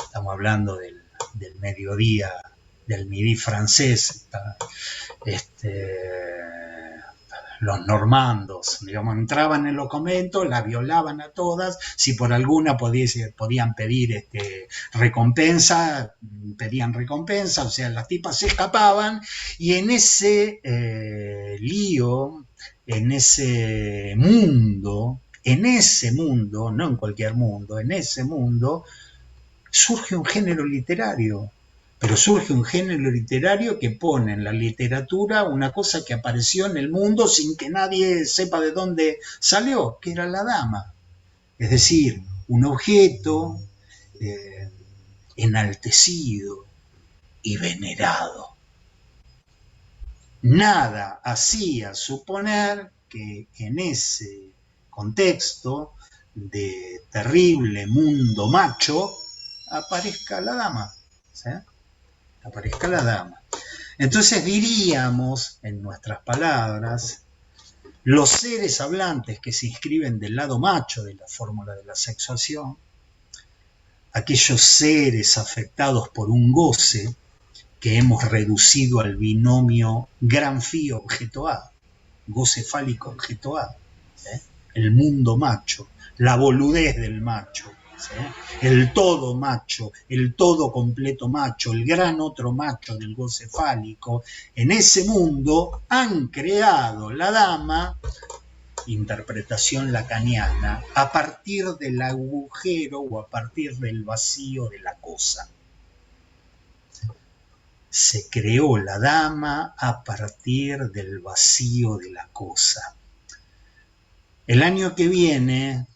estamos hablando del mediodía, del midi francés, los normandos, digamos, entraban en los conventos, las violaban a todas, si por alguna podían pedir recompensa, pedían recompensa, o sea, las tipas se escapaban, y en ese lío, en ese mundo, no en cualquier mundo, en ese mundo, surge un género literario. Pero surge un género literario que pone en la literatura una cosa que apareció en el mundo sin que nadie sepa de dónde salió, que era la dama. Es decir, un objeto enaltecido y venerado. Nada hacía suponer que en ese contexto de terrible mundo macho aparezca la dama, ¿sí? Aparezca la dama. Entonces diríamos, en nuestras palabras, los seres hablantes que se inscriben del lado macho de la fórmula de la sexuación, aquellos seres afectados por un goce que hemos reducido al binomio gran fí objeto A, goce fálico objeto A, el mundo macho, la boludez del macho, ¿sí? El todo macho, el todo completo macho, el gran otro macho del goce fálico, en ese mundo han creado la dama, interpretación lacaniana, a partir del agujero o a partir del vacío de la cosa. Se creó la dama a partir del vacío de la cosa. El año que viene,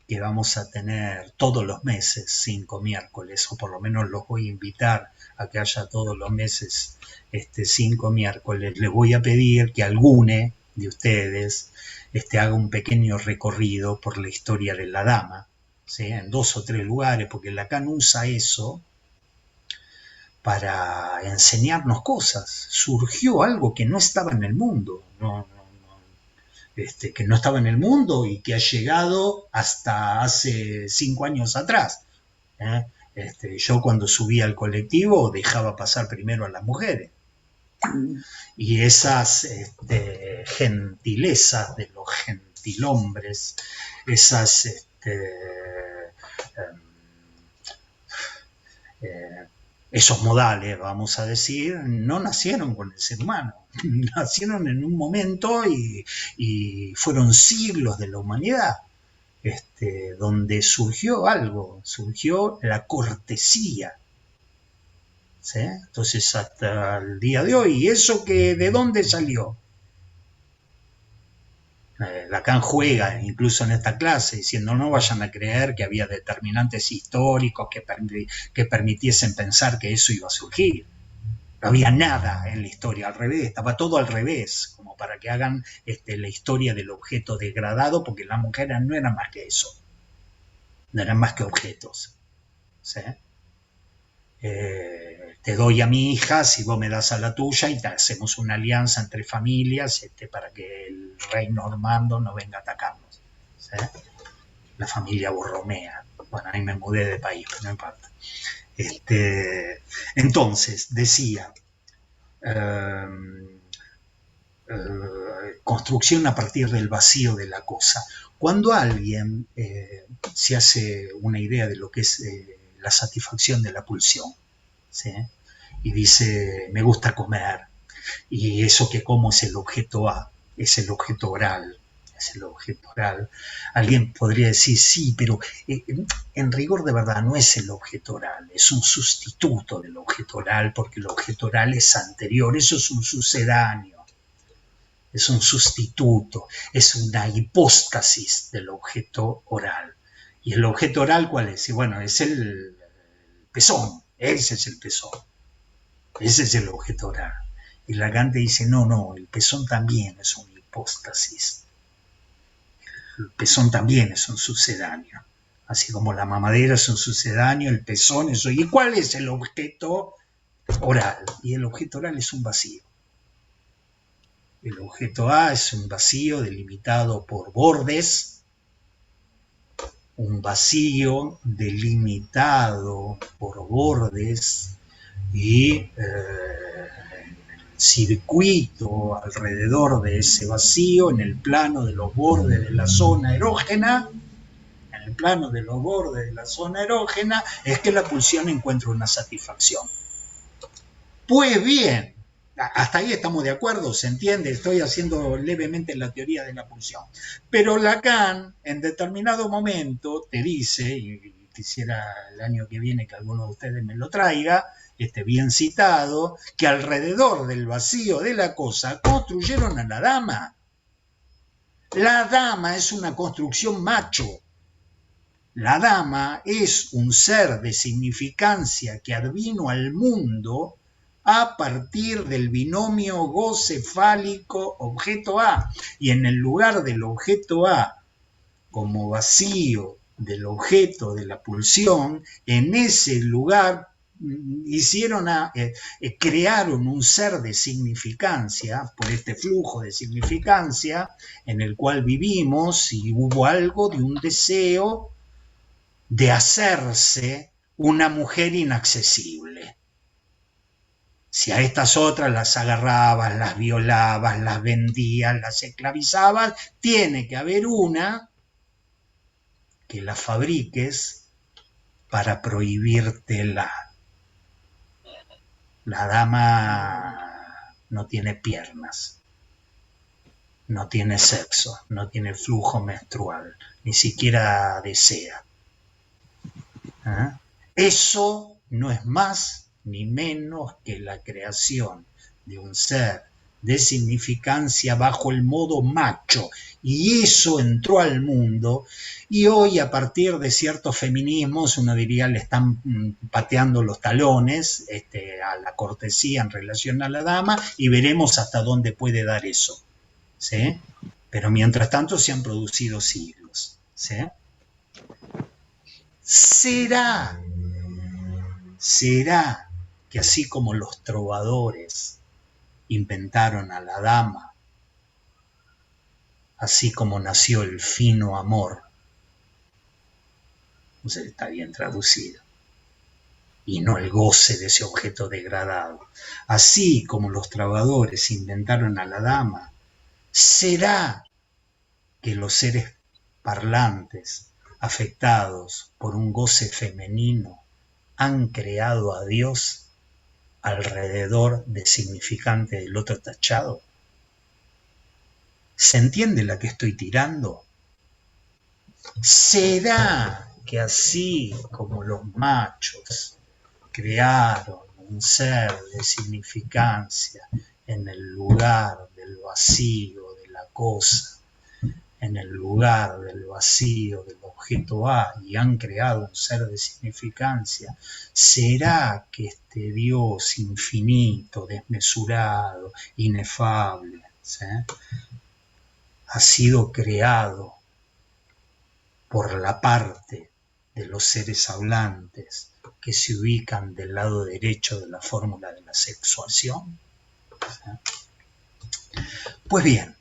que vamos a tener todos los meses 5 miércoles, o por lo menos los voy a invitar a que haya todos los meses 5 miércoles, les voy a pedir que alguno de ustedes haga un pequeño recorrido por la historia de la dama, ¿sí? En 2 o 3 lugares, porque Lacan usa eso para enseñarnos cosas. Surgió algo que no estaba en el mundo, que no estaba en el mundo y que ha llegado hasta hace 5 años atrás. Yo cuando subía al colectivo dejaba pasar primero a las mujeres. Y esas gentilezas de los gentilhombres, esas esos modales, vamos a decir, no nacieron con el ser humano, nacieron en un momento y fueron siglos de la humanidad, donde surgió algo, surgió la cortesía, ¿sí? Entonces hasta el día de hoy, ¿y eso de dónde salió? Lacan juega incluso en esta clase diciendo no vayan a creer que había determinantes históricos que permitiesen pensar que eso iba a surgir. No había nada en la historia, al revés, estaba todo al revés, como para que hagan la historia del objeto degradado, porque las mujeres no eran más que eso, no eran más que objetos, ¿sí? Te doy a mi hija si vos me das a la tuya y hacemos una alianza entre familias para que el rey normando no venga a atacarnos, ¿sí? La familia Borromea. Bueno, ahí me mudé de país, pero no importa. Entonces, decía, construcción a partir del vacío de la cosa. Cuando alguien se hace una idea de lo que es la satisfacción de la pulsión, ¿sí? Y dice, me gusta comer, y eso que como es el objeto A, es el objeto oral, es el objeto oral. Alguien podría decir, sí, pero en rigor de verdad no es el objeto oral, es un sustituto del objeto oral, porque el objeto oral es anterior, eso es un sucedáneo, es un sustituto, es una hipóstasis del objeto oral. ¿Y el objeto oral cuál es? Y bueno, es el pezón, ese es el pezón, ese es el objeto oral. Y Lacan te dice, no, el pezón también es una hipóstasis. El pezón también es un sucedáneo. Así como la mamadera es un sucedáneo, el pezón es... ¿Y cuál es el objeto oral? Y el objeto oral es un vacío. El objeto A es un vacío delimitado por bordes, un vacío delimitado por bordes y circuito alrededor de ese vacío en el plano de los bordes de la zona erógena, en el plano de los bordes de la zona erógena, es que la pulsión encuentra una satisfacción. Pues bien, hasta ahí estamos de acuerdo, se entiende, estoy haciendo levemente la teoría de la pulsión. Pero Lacan, en determinado momento, te dice, y quisiera el año que viene que alguno de ustedes me lo traiga, bien citado, que alrededor del vacío de la cosa construyeron a la dama. La dama es una construcción macho. La dama es un ser de significancia que advino al mundo a partir del binomio goce fálico objeto A. Y en el lugar del objeto A como vacío del objeto de la pulsión, en ese lugar crearon un ser de significancia, por este flujo de significancia en el cual vivimos, y hubo algo de un deseo de hacerse una mujer inaccesible. Si a estas otras las agarrabas, las violabas, las vendías, las esclavizabas, tiene que haber una que la fabriques para prohibírtela. La dama no tiene piernas, no tiene sexo, no tiene flujo menstrual, ni siquiera desea. ¿Eh? Eso no es más ni menos que la creación de un ser de significancia bajo el modo macho, y eso entró al mundo, y hoy a partir de ciertos feminismos uno diría le están pateando los talones a la cortesía en relación a la dama, y veremos hasta dónde puede dar eso, ¿sí? Pero mientras tanto se han producido siglos, ¿sí? ¿Será que así como los trovadores inventaron a la dama, así como nació el fino amor? No sé, está bien traducido. Y no el goce de ese objeto degradado. Así como los trovadores inventaron a la dama, ¿será que los seres parlantes, afectados por un goce femenino, han creado a Dios alrededor del significante del otro tachado? ¿Se entiende la que estoy tirando? ¿Será que así como los machos crearon un ser de significancia en el lugar del vacío de la cosa, en el lugar del vacío del objeto A, y han creado un ser de significancia, será que este Dios infinito, desmesurado, inefable, ¿sí?, ha sido creado por la parte de los seres hablantes que se ubican del lado derecho de la fórmula de la sexuación? Pues bien,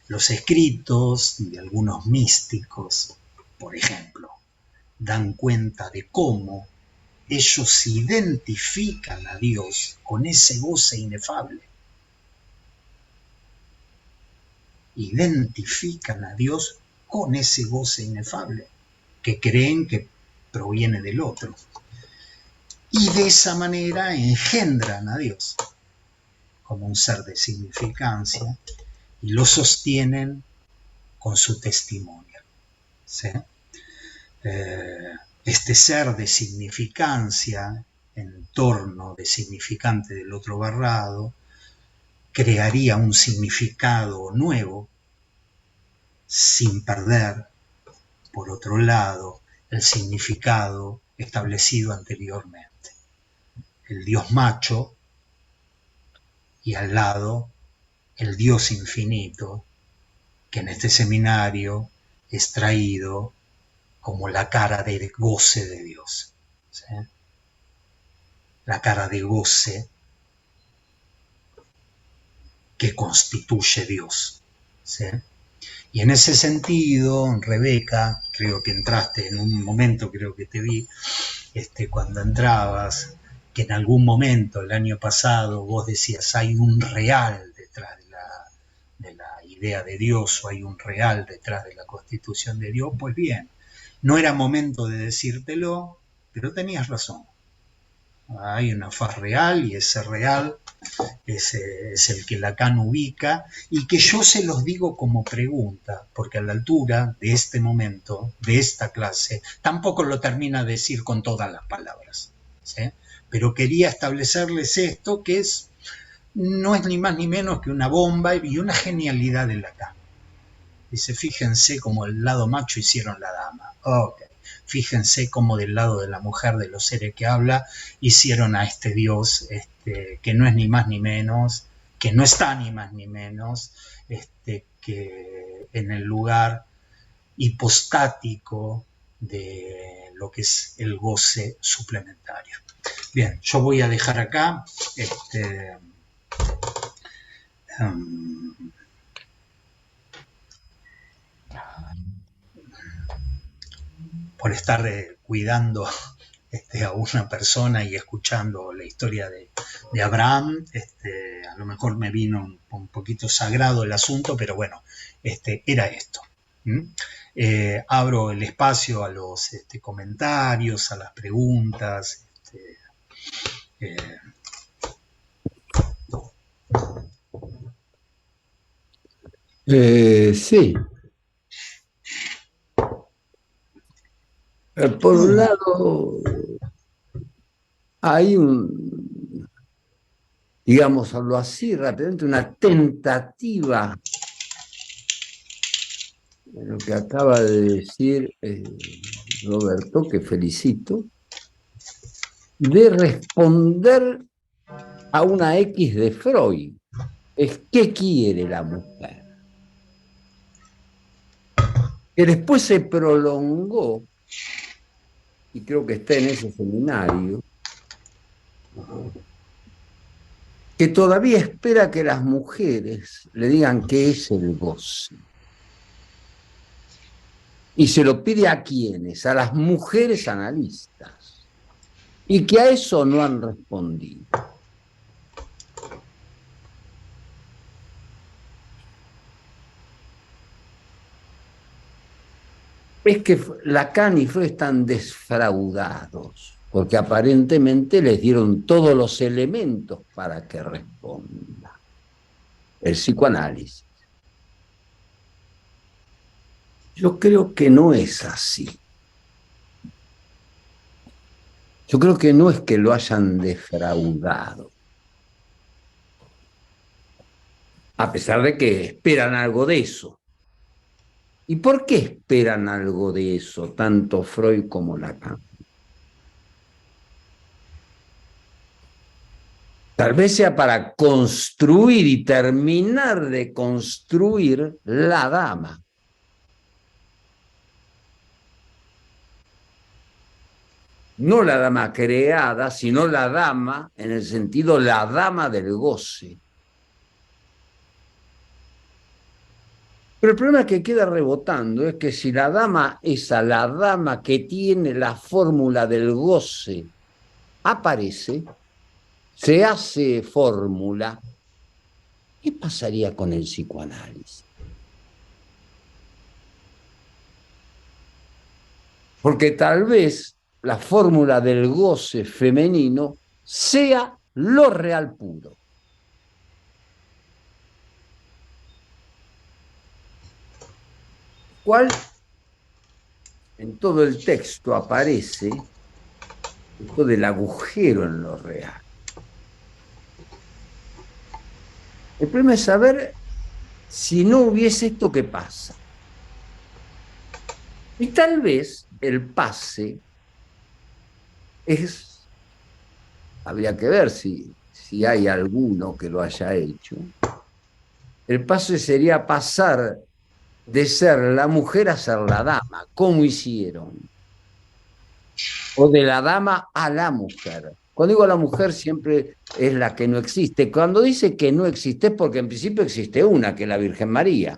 los escritos de algunos místicos, por ejemplo, dan cuenta de cómo ellos identifican a Dios con ese goce inefable. Identifican a Dios con ese goce inefable, que creen que proviene del otro. Y de esa manera engendran a Dios como un ser de significancia y lo sostienen con su testimonio, ¿sí? Este ser de significancia, en torno de significante del otro barrado, crearía un significado nuevo sin perder, por otro lado, el significado establecido anteriormente. El Dios macho y al lado el Dios infinito, que en este seminario es traído como la cara de goce de Dios, ¿sí? La cara de goce que constituye Dios, ¿sí? Y en ese sentido, Rebeca, creo que entraste en un momento, creo que te vi, cuando entrabas, que en algún momento el año pasado vos decías hay un real detrás de la idea de Dios, o hay un real detrás de la constitución de Dios. Pues bien, no era momento de decírtelo, pero tenías razón. Hay una faz real, y ese real es el que Lacan ubica, y que yo se los digo como pregunta, porque a la altura de este momento, de esta clase, tampoco lo termina de decir con todas las palabras, ¿sí? Pero quería establecerles esto, que no es ni más ni menos que una bomba y una genialidad de Lacan. Dice, fíjense cómo del lado macho hicieron la dama. Okay. Fíjense cómo del lado de la mujer, de los seres que habla, hicieron a este Dios, que no es ni más ni menos, que no está ni más ni menos, que en el lugar hipostático de lo que es el goce suplementario. Bien, yo voy a dejar acá por estar cuidando a una persona y escuchando la historia de Abraham, a lo mejor me vino un poquito sagrado el asunto, pero bueno, era esto. ¿Mm? Abro el espacio a los comentarios, a las preguntas. Eh, Sí, por un no, lado hay un, digámoslo así rápidamente, una tentativa, en lo que acaba de decir Roberto, que felicito, de responder a una X de Freud. Es qué quiere la mujer, que después se prolongó, y creo que está en ese seminario, que todavía espera que las mujeres le digan qué es el goce. Y se lo pide a quienes, a las mujeres analistas, y que a eso no han respondido. Es que Lacan y Freud están desfraudados, porque aparentemente les dieron todos los elementos para que responda. El psicoanálisis. Yo creo que no es así. Yo creo que no es que lo hayan defraudado, a pesar de que esperan algo de eso. ¿Y por qué esperan algo de eso, tanto Freud como Lacan? Tal vez sea para construir y terminar de construir la dama. No la dama creada, sino la dama, en el sentido la dama del goce. Pero el problema que queda rebotando es que si la dama esa, la dama que tiene la fórmula del goce, aparece, se hace fórmula, ¿qué pasaría con el psicoanálisis? Porque tal vez la fórmula del goce femenino sea lo real puro. ¿Cuál en todo el texto aparece esto del agujero en lo real? El problema es saber si no hubiese esto que pasa. Y tal vez el pase es, habría que ver si hay alguno que lo haya hecho, el pase sería pasar de ser la mujer a ser la dama, como hicieron, o de la dama a la mujer. Cuando digo la mujer siempre es la que no existe. Cuando dice que no existe es porque en principio existe una, que es la Virgen María.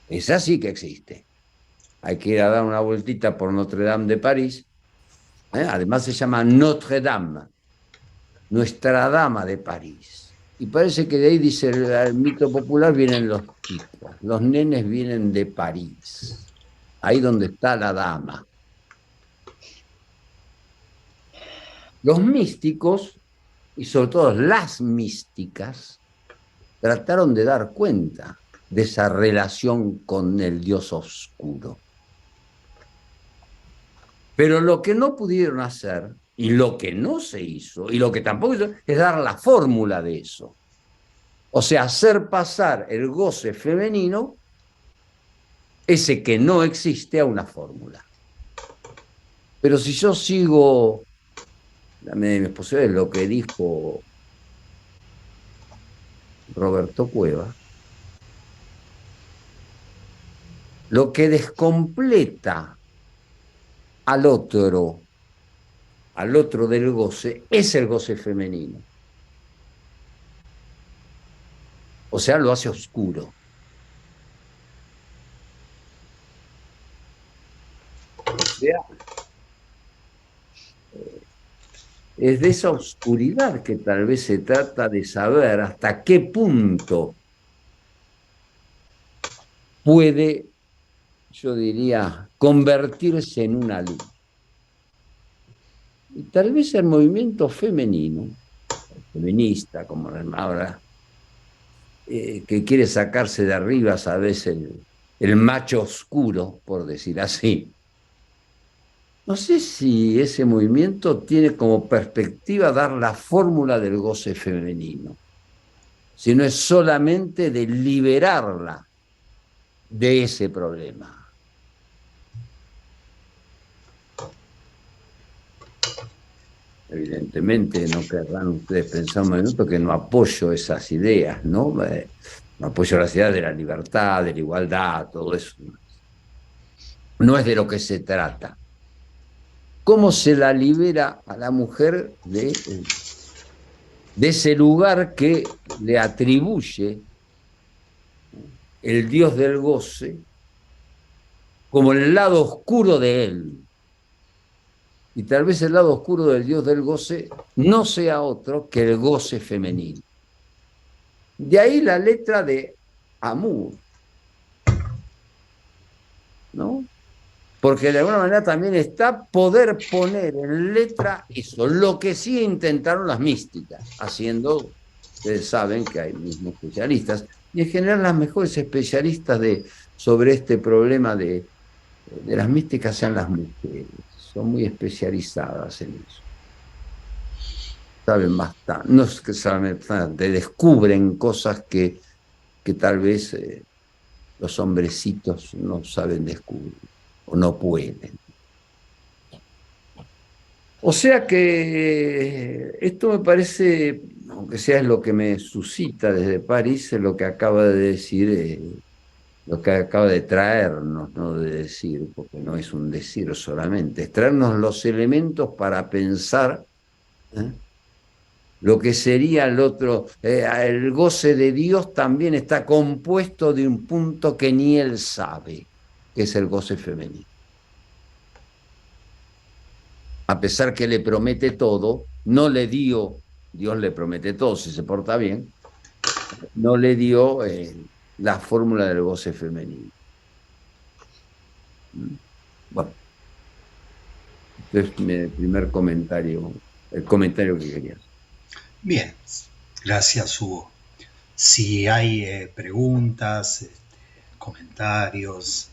Esa sí que existe. Hay que ir a dar una vueltita por Notre Dame de París. Además se llama Notre Dame, Nuestra Dama de París. Y parece que de ahí, dice el mito popular, vienen los chicos. Los nenes vienen de París. Ahí donde está la dama. Los místicos, y sobre todo las místicas, trataron de dar cuenta de esa relación con el Dios oscuro. Pero lo que no pudieron hacer, y lo que no se hizo, y lo que tampoco hizo, es dar la fórmula de eso. O sea, hacer pasar el goce femenino, ese que no existe, a una fórmula. Pero si yo sigo, dame mi posibilidad, lo que dijo Roberto Cueva, lo que descompleta al otro del goce, es el goce femenino. O sea, lo hace oscuro. O sea, es de esa oscuridad que tal vez se trata de saber hasta qué punto puede, yo diría, convertirse en una luz. Y tal vez el movimiento femenino, feminista, como ahora, que quiere sacarse de arriba, ¿sabes? El macho oscuro, por decir así. No sé si ese movimiento tiene como perspectiva dar la fórmula del goce femenino, sino es solamente de liberarla de ese problema. Evidentemente no querrán ustedes pensar un minuto que no apoyo esas ideas, ¿no? No apoyo las ideas de la libertad, de la igualdad, todo eso. No es de lo que se trata. ¿Cómo se la libera a la mujer de ese lugar que le atribuye el Dios del goce como el lado oscuro de él? Y tal vez el lado oscuro del Dios del goce no sea otro que el goce femenino. De ahí la letra de Amur, ¿no? Porque de alguna manera también está poder poner en letra eso, lo que sí intentaron las místicas, haciendo, ustedes saben que hay mismos especialistas, y en general las mejores especialistas sobre este problema de las místicas sean las mujeres, son muy especializadas en eso. Saben bastante, no es que saben bastante, descubren cosas que tal vez los hombrecitos no saben descubrir o no pueden. O sea que esto me parece, aunque sea es lo que me suscita desde París, es lo que acaba de decir, lo que acaba de traernos, no de decir, porque no es un decir solamente, es traernos los elementos para pensar, ¿eh? Lo que sería el otro, el goce de Dios también está compuesto de un punto que ni él sabe, que es el goce femenino. A pesar que le promete todo, no le dio, Dios le promete todo si se porta bien, no le dio la fórmula del goce femenino. Bueno, este es mi primer comentario, el comentario que quería hacer. Bien, gracias Hugo. Si hay preguntas, comentarios,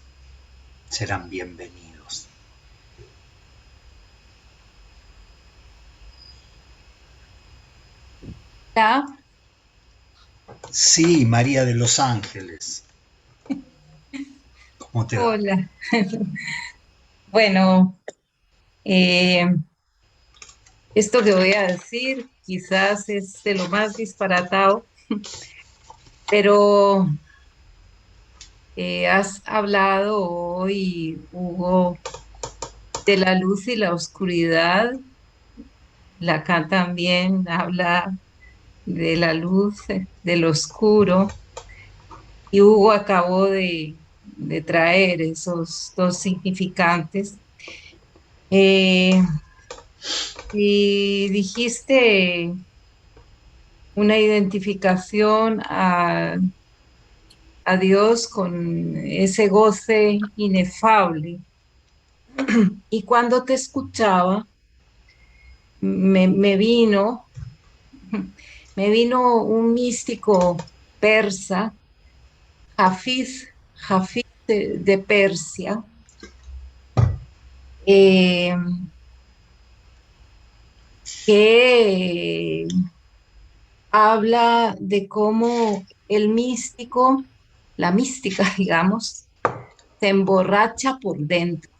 serán bienvenidos. Hola. Sí, María de los Ángeles. ¿Cómo te va? Hola. Bueno, eh, esto que voy a decir quizás es de lo más disparatado, pero has hablado hoy, Hugo, de la luz y la oscuridad. Lacan también habla de la luz, del oscuro, y Hugo acabó de traer esos dos significantes. Eh, y dijiste una identificación a Dios con ese goce inefable. Y cuando te escuchaba, me vino, me vino un místico persa, Hafiz, Hafiz de Persia, eh, que habla de cómo el místico, la mística, digamos, se emborracha por dentro.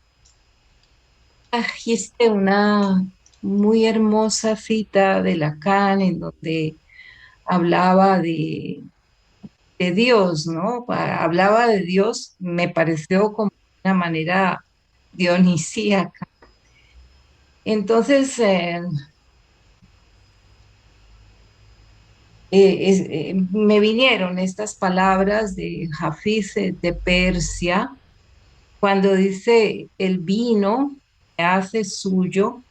Trajiste una muy hermosa cita de Lacan en donde hablaba de Dios, ¿no? Hablaba de Dios, me pareció como una manera dionisíaca. Entonces, me vinieron estas palabras de Hafiz de Persia, cuando dice, el vino me hace suyo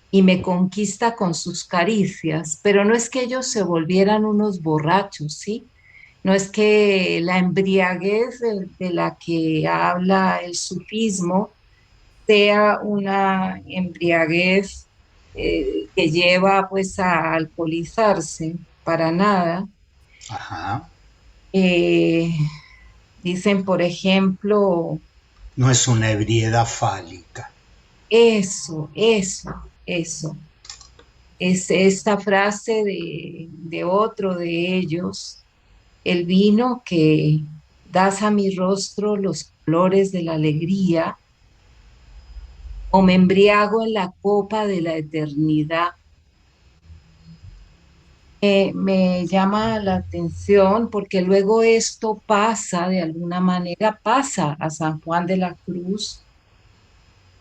y me conquista con sus caricias, pero no es que ellos se volvieran unos borrachos, ¿sí? No es que la embriaguez de la que habla el sufismo sea una embriaguez que lleva pues a alcoholizarse, para nada. Ajá. Eh, Dicen, por ejemplo, No es una ebriedad fálica. eso. Es esta frase de otro de ellos, el vino que das a mi rostro los colores de la alegría, o me embriago en la copa de la eternidad. Me llama la atención porque luego esto pasa, de alguna manera, pasa a San Juan de la Cruz.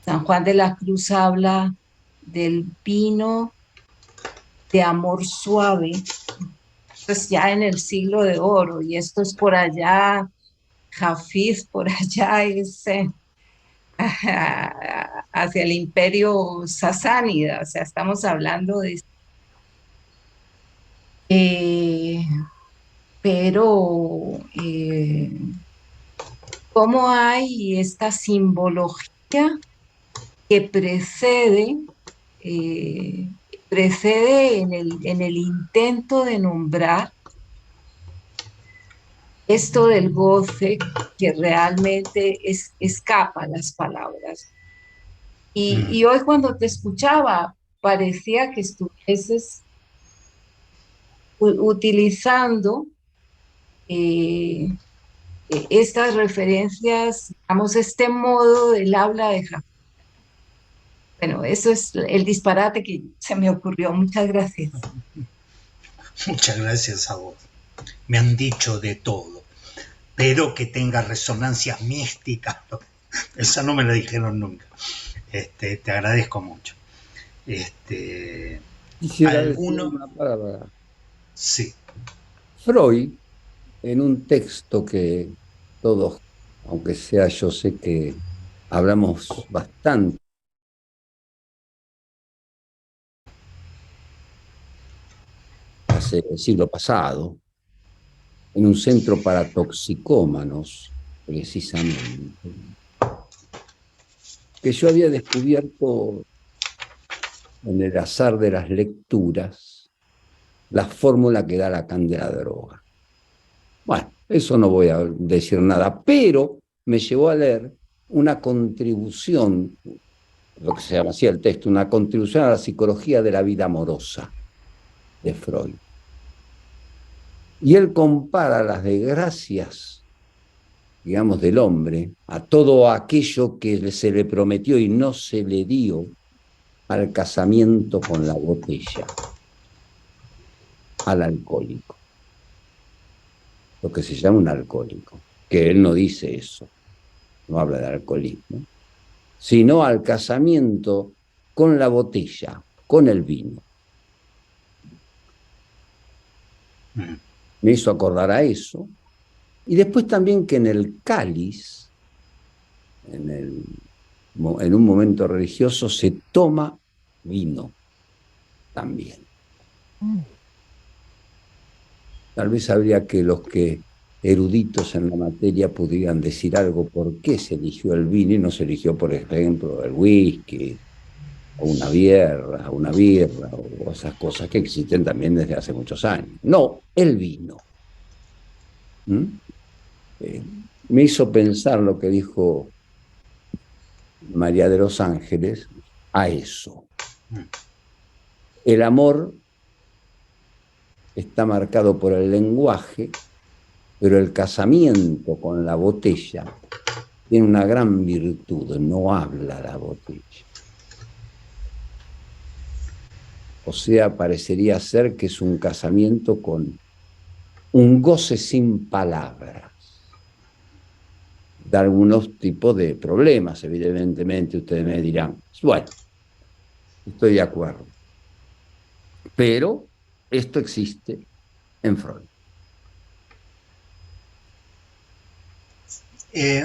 San Juan de la Cruz habla del vino de amor suave, pues ya en el siglo de oro, y esto es por allá, Hafiz, por allá es hacia el imperio sasánida, o sea, estamos hablando de... eh, pero cómo hay esta simbología que eh, precede en el intento de nombrar esto del goce que realmente escapa a las palabras. Mm. Y hoy cuando te escuchaba, parecía que estuvieses utilizando eh, estas referencias, digamos, este modo del habla de Jacob. Bueno, eso es el disparate que se me ocurrió. Muchas gracias. Muchas gracias a vos. Me han dicho de todo, pero que tenga resonancia mística. Esa no me la dijeron nunca. Te agradezco mucho. Quisiera decir ¿Alguno? una palabra. Sí. Freud, en un texto que todos, aunque sea yo sé que hablamos bastante hace el siglo pasado, en un centro para toxicómanos, precisamente, que yo había descubierto en el azar de las lecturas la fórmula que da Lacan de la droga. Bueno, eso no voy a decir nada, pero me llevó a leer una contribución, lo que se llama así el texto, una contribución a la psicología de la vida amorosa de Freud. Y él compara las desgracias, digamos, del hombre a todo aquello que se le prometió y no se le dio al casamiento con la botella, al alcohólico, lo que se llama un alcohólico, que él no dice eso, no habla de alcoholismo, sino al casamiento con la botella, con el vino. Mm. Me hizo acordar a eso. Y después también que en el cáliz, en un momento religioso, se toma vino también. Tal vez habría que los que eruditos en la materia pudieran decir algo por qué se eligió el vino y no se eligió, por ejemplo, el whisky, o una birra, o esas cosas que existen también desde hace muchos años. No, el vino. ¿Mm? Me hizo pensar lo que dijo María de los Ángeles a eso. El amor está marcado por el lenguaje, pero el casamiento con la botella tiene una gran virtud, no habla la botella. O sea, parecería ser que es un casamiento con un goce sin palabras. Da algunos tipos de problemas, evidentemente, ustedes me dirán, bueno, estoy de acuerdo. Pero esto existe en Freud.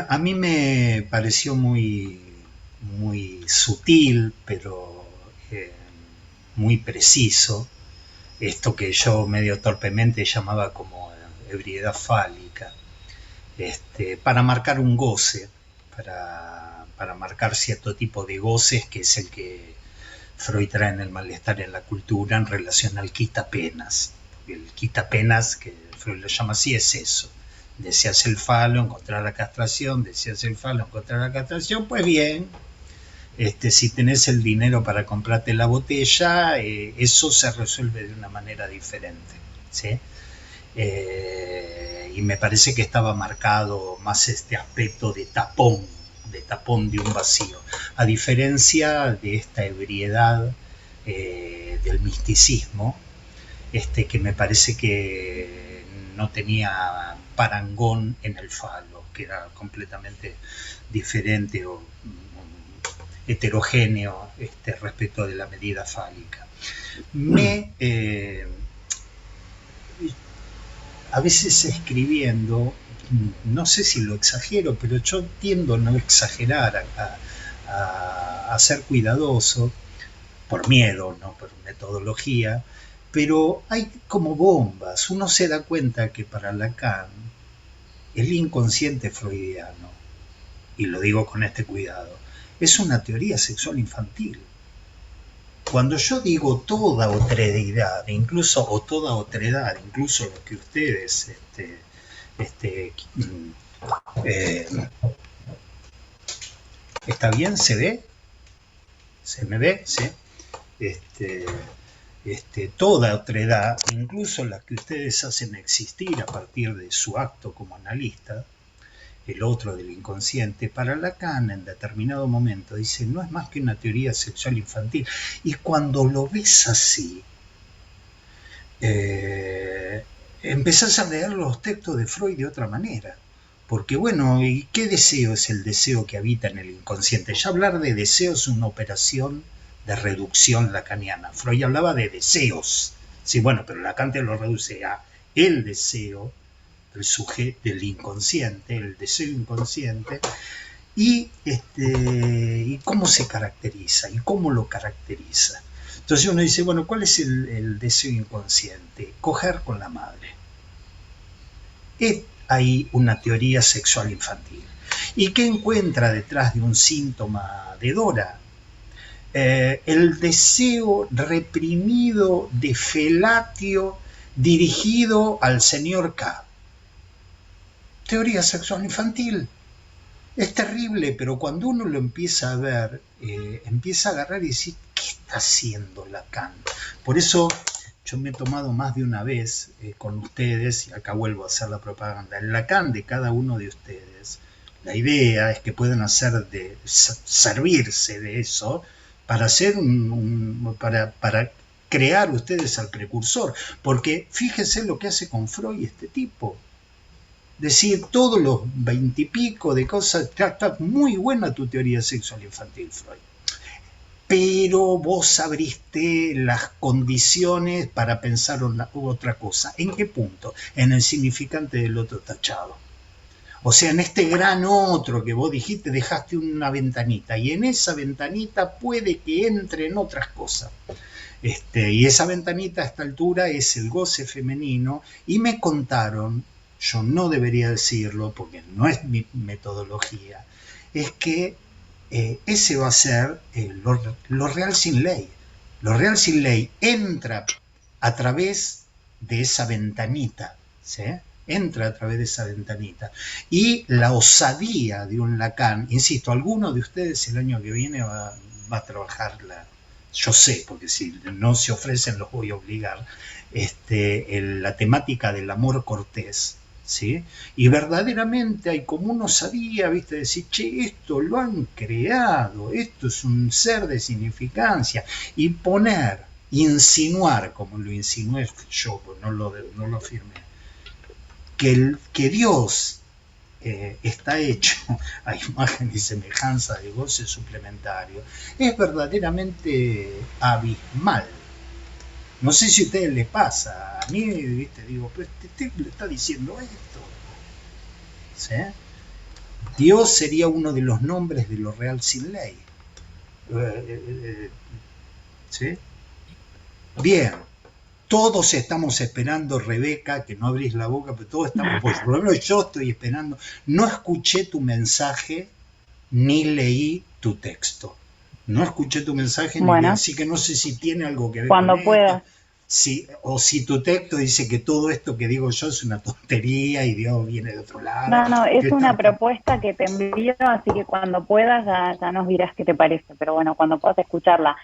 A mí me pareció muy sutil, pero muy preciso, esto que yo medio torpemente llamaba como ebriedad fálica, para marcar un goce, para marcar cierto tipo de goces, que es el que Freud trae en el malestar en la cultura en relación al quitapenas. El quitapenas, que Freud lo llama así, es eso. Deseas el falo, encontrar la castración, deseas el falo, encontrar la castración, pues bien, si tenés el dinero para comprarte la botella, eso se resuelve de una manera diferente, ¿sí? Y me parece que estaba marcado más este aspecto de tapón de un vacío, a diferencia de esta ebriedad del misticismo, que me parece que no tenía parangón en el falo, que era completamente diferente o heterogéneo respecto de la medida fálica. A veces escribiendo, no sé si lo exagero, pero yo tiendo a no exagerar, a ser cuidadoso, por miedo, no por metodología, pero hay como bombas. Uno se da cuenta que para Lacan el inconsciente freudiano, y lo digo con este cuidado, es una teoría sexual infantil. Cuando yo digo toda otredad, incluso lo que ustedes ¿está bien? ¿Se ve? ¿Se me ve? ¿Sí? Toda otredad, incluso la que ustedes hacen existir a partir de su acto como analista, el otro del inconsciente, para Lacan en determinado momento dice, no es más que una teoría sexual infantil. Y cuando lo ves así, empezás a leer los textos de Freud de otra manera. Porque bueno, ¿y qué deseo es el deseo que habita en el inconsciente? Ya hablar de deseo es una operación de reducción lacaniana. Freud hablaba de deseos. Sí, bueno, pero Lacan te lo reduce a el deseo del sujeto, del inconsciente, el deseo inconsciente, y cómo se caracteriza y cómo lo caracteriza. Entonces uno dice, bueno, ¿cuál es el deseo inconsciente? Coger con la madre. Hay una teoría sexual infantil. ¿Y qué encuentra detrás de un síntoma de Dora? El deseo reprimido de felatio dirigido al señor K. Teoría sexual infantil. Es terrible, pero cuando uno lo empieza a ver, empieza a agarrar y decir, ¿qué está haciendo Lacan? Por eso yo me he tomado más de una vez con ustedes, y acá vuelvo a hacer la propaganda, el Lacan de cada uno de ustedes. La idea es que puedan servirse de eso para hacer para crear ustedes al precursor. Porque fíjense lo que hace con Freud este tipo. Decir todos los 20 y pico de cosas, está muy buena tu teoría sexual infantil, Freud. Pero vos abriste las condiciones para pensar otra cosa. ¿En qué punto? En el significante del otro tachado. O sea, en este gran otro que vos dijiste, dejaste una ventanita, y en esa ventanita puede que entren otras cosas. Y esa ventanita a esta altura es el goce femenino, y me contaron, yo no debería decirlo porque no es mi metodología, es que ese va a ser lo real sin ley. Lo real sin ley entra a través de esa ventanita, ¿sí? Entra a través de esa ventanita. Y la osadía de un Lacan, insisto, alguno de ustedes el año que viene va a trabajarla, yo sé, porque si no se ofrecen los voy a obligar, la temática del amor cortés, ¿sí? Y verdaderamente hay como una osadía, ¿viste? Decir, che, esto lo han creado, esto es un ser de significancia, y insinuar, como lo insinué yo, pues no lo afirmé, que Dios está hecho a imagen y semejanza de goce suplementario, es verdaderamente abismal. No sé si a ustedes les pasa, a mí, ¿viste? Digo, pero este le está diciendo esto, ¿sí? Dios sería uno de los nombres de lo real sin ley, ¿sí? Bien, todos estamos esperando, Rebeca, que no abrís la boca, pero todos estamos, por lo menos yo estoy esperando. No escuché tu mensaje ni leí tu texto. No escuché tu mensaje ni leí, Bueno, así que no sé si tiene algo que ver con cuando esto. puedas. O si tu texto dice que todo esto que digo yo es una tontería y Dios viene de otro lado. No, es ¿Qué una tal? propuesta que te envío, así que cuando puedas ya nos dirás qué te parece, pero bueno, cuando puedas escucharla.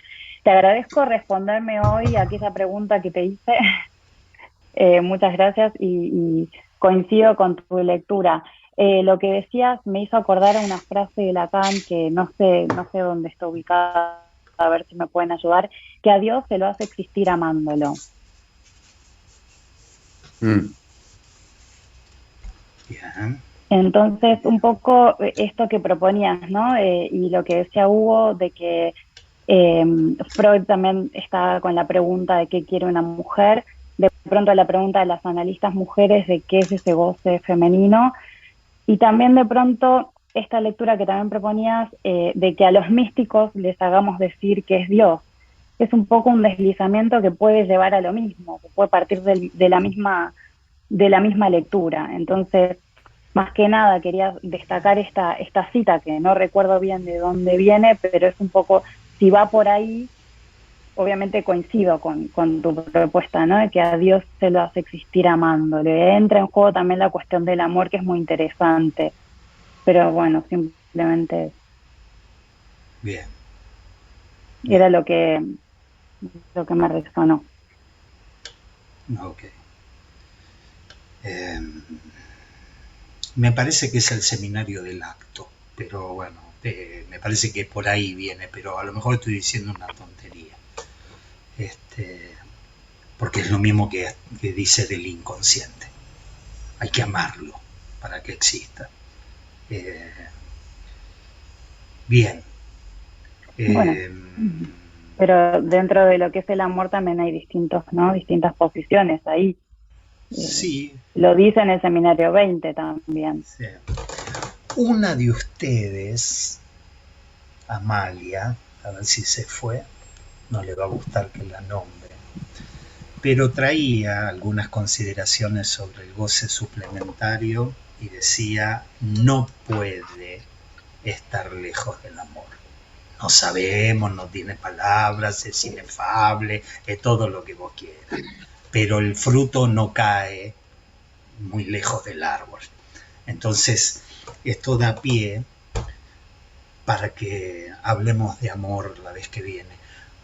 Te agradezco responderme hoy a aquella pregunta que te hice. Muchas gracias y coincido con tu lectura. Lo que decías me hizo acordar a una frase de Lacan que no sé dónde está ubicada, a ver si me pueden ayudar, que a Dios se lo hace existir amándolo. Bien. Entonces, un poco esto que proponías, ¿no? Y lo que decía Hugo de que Freud también está con la pregunta de qué quiere una mujer, de pronto la pregunta de las analistas mujeres de qué es ese goce femenino, y también de pronto esta lectura que también proponías de que a los místicos les hagamos decir que es Dios. Es un poco un deslizamiento que puede llevar a lo mismo, que puede partir de la misma lectura. Entonces, más que nada quería destacar esta cita, que no recuerdo bien de dónde viene, pero es un poco, si va por ahí, obviamente coincido con tu propuesta, ¿no? De que a Dios se lo hace existir amándole. Entra en juego también la cuestión del amor, que es muy interesante. Pero bueno, simplemente Bien. era lo que me resonó. Ok. Me parece que es el seminario del acto, pero bueno, me parece que por ahí viene, pero a lo mejor estoy diciendo una tontería. Porque es lo mismo que dice del inconsciente. Hay que amarlo para que exista. Bien. Bueno, pero dentro de lo que es el amor también hay distintas posiciones ahí. Sí. Lo dice en el seminario 20 también. Sí. Una de ustedes, Amalia, a ver si se fue, no le va a gustar que la nombre, pero traía algunas consideraciones sobre el goce suplementario y decía, no puede estar lejos del amor. No sabemos, no tiene palabras, es inefable, es todo lo que vos quieras, pero el fruto no cae muy lejos del árbol. Entonces, esto da pie para que hablemos de amor la vez que viene.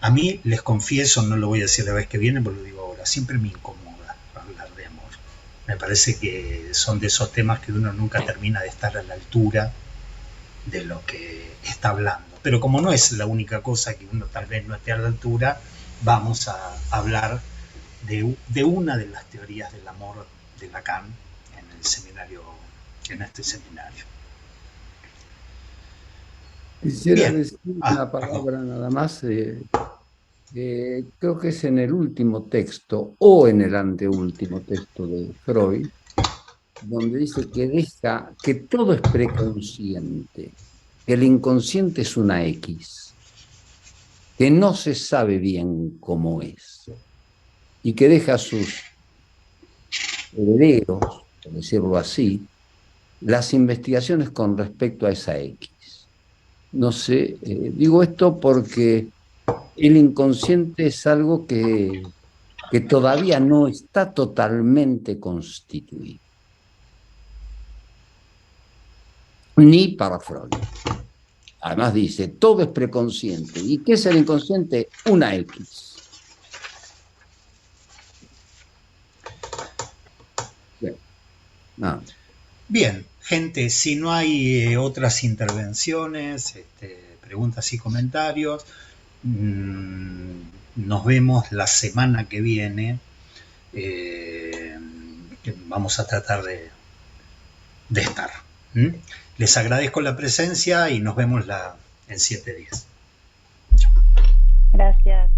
A mí, les confieso, no lo voy a decir la vez que viene, pero lo digo ahora, siempre me incomoda hablar de amor. Me parece que son de esos temas que uno nunca termina de estar a la altura de lo que está hablando. Pero como no es la única cosa que uno tal vez no esté a la altura, vamos a hablar de una de las teorías del amor de Lacan en este seminario. Quisiera decir una palabra nada más. Creo que es en el último texto o en el anteúltimo texto de Freud, donde dice que deja que todo es preconsciente, que el inconsciente es una X, que no se sabe bien cómo es, y que deja a sus herederos, por decirlo así, las investigaciones con respecto a esa X. No sé, digo esto porque el inconsciente es algo que todavía no está totalmente constituido. Ni para Freud. Además dice, todo es preconsciente. ¿Y qué es el inconsciente? Una X. Bien. No. Bien, gente, si no hay otras intervenciones, preguntas y comentarios, nos vemos la semana que viene. Vamos a tratar de estar. Les agradezco la presencia y nos vemos en 7 días. Gracias.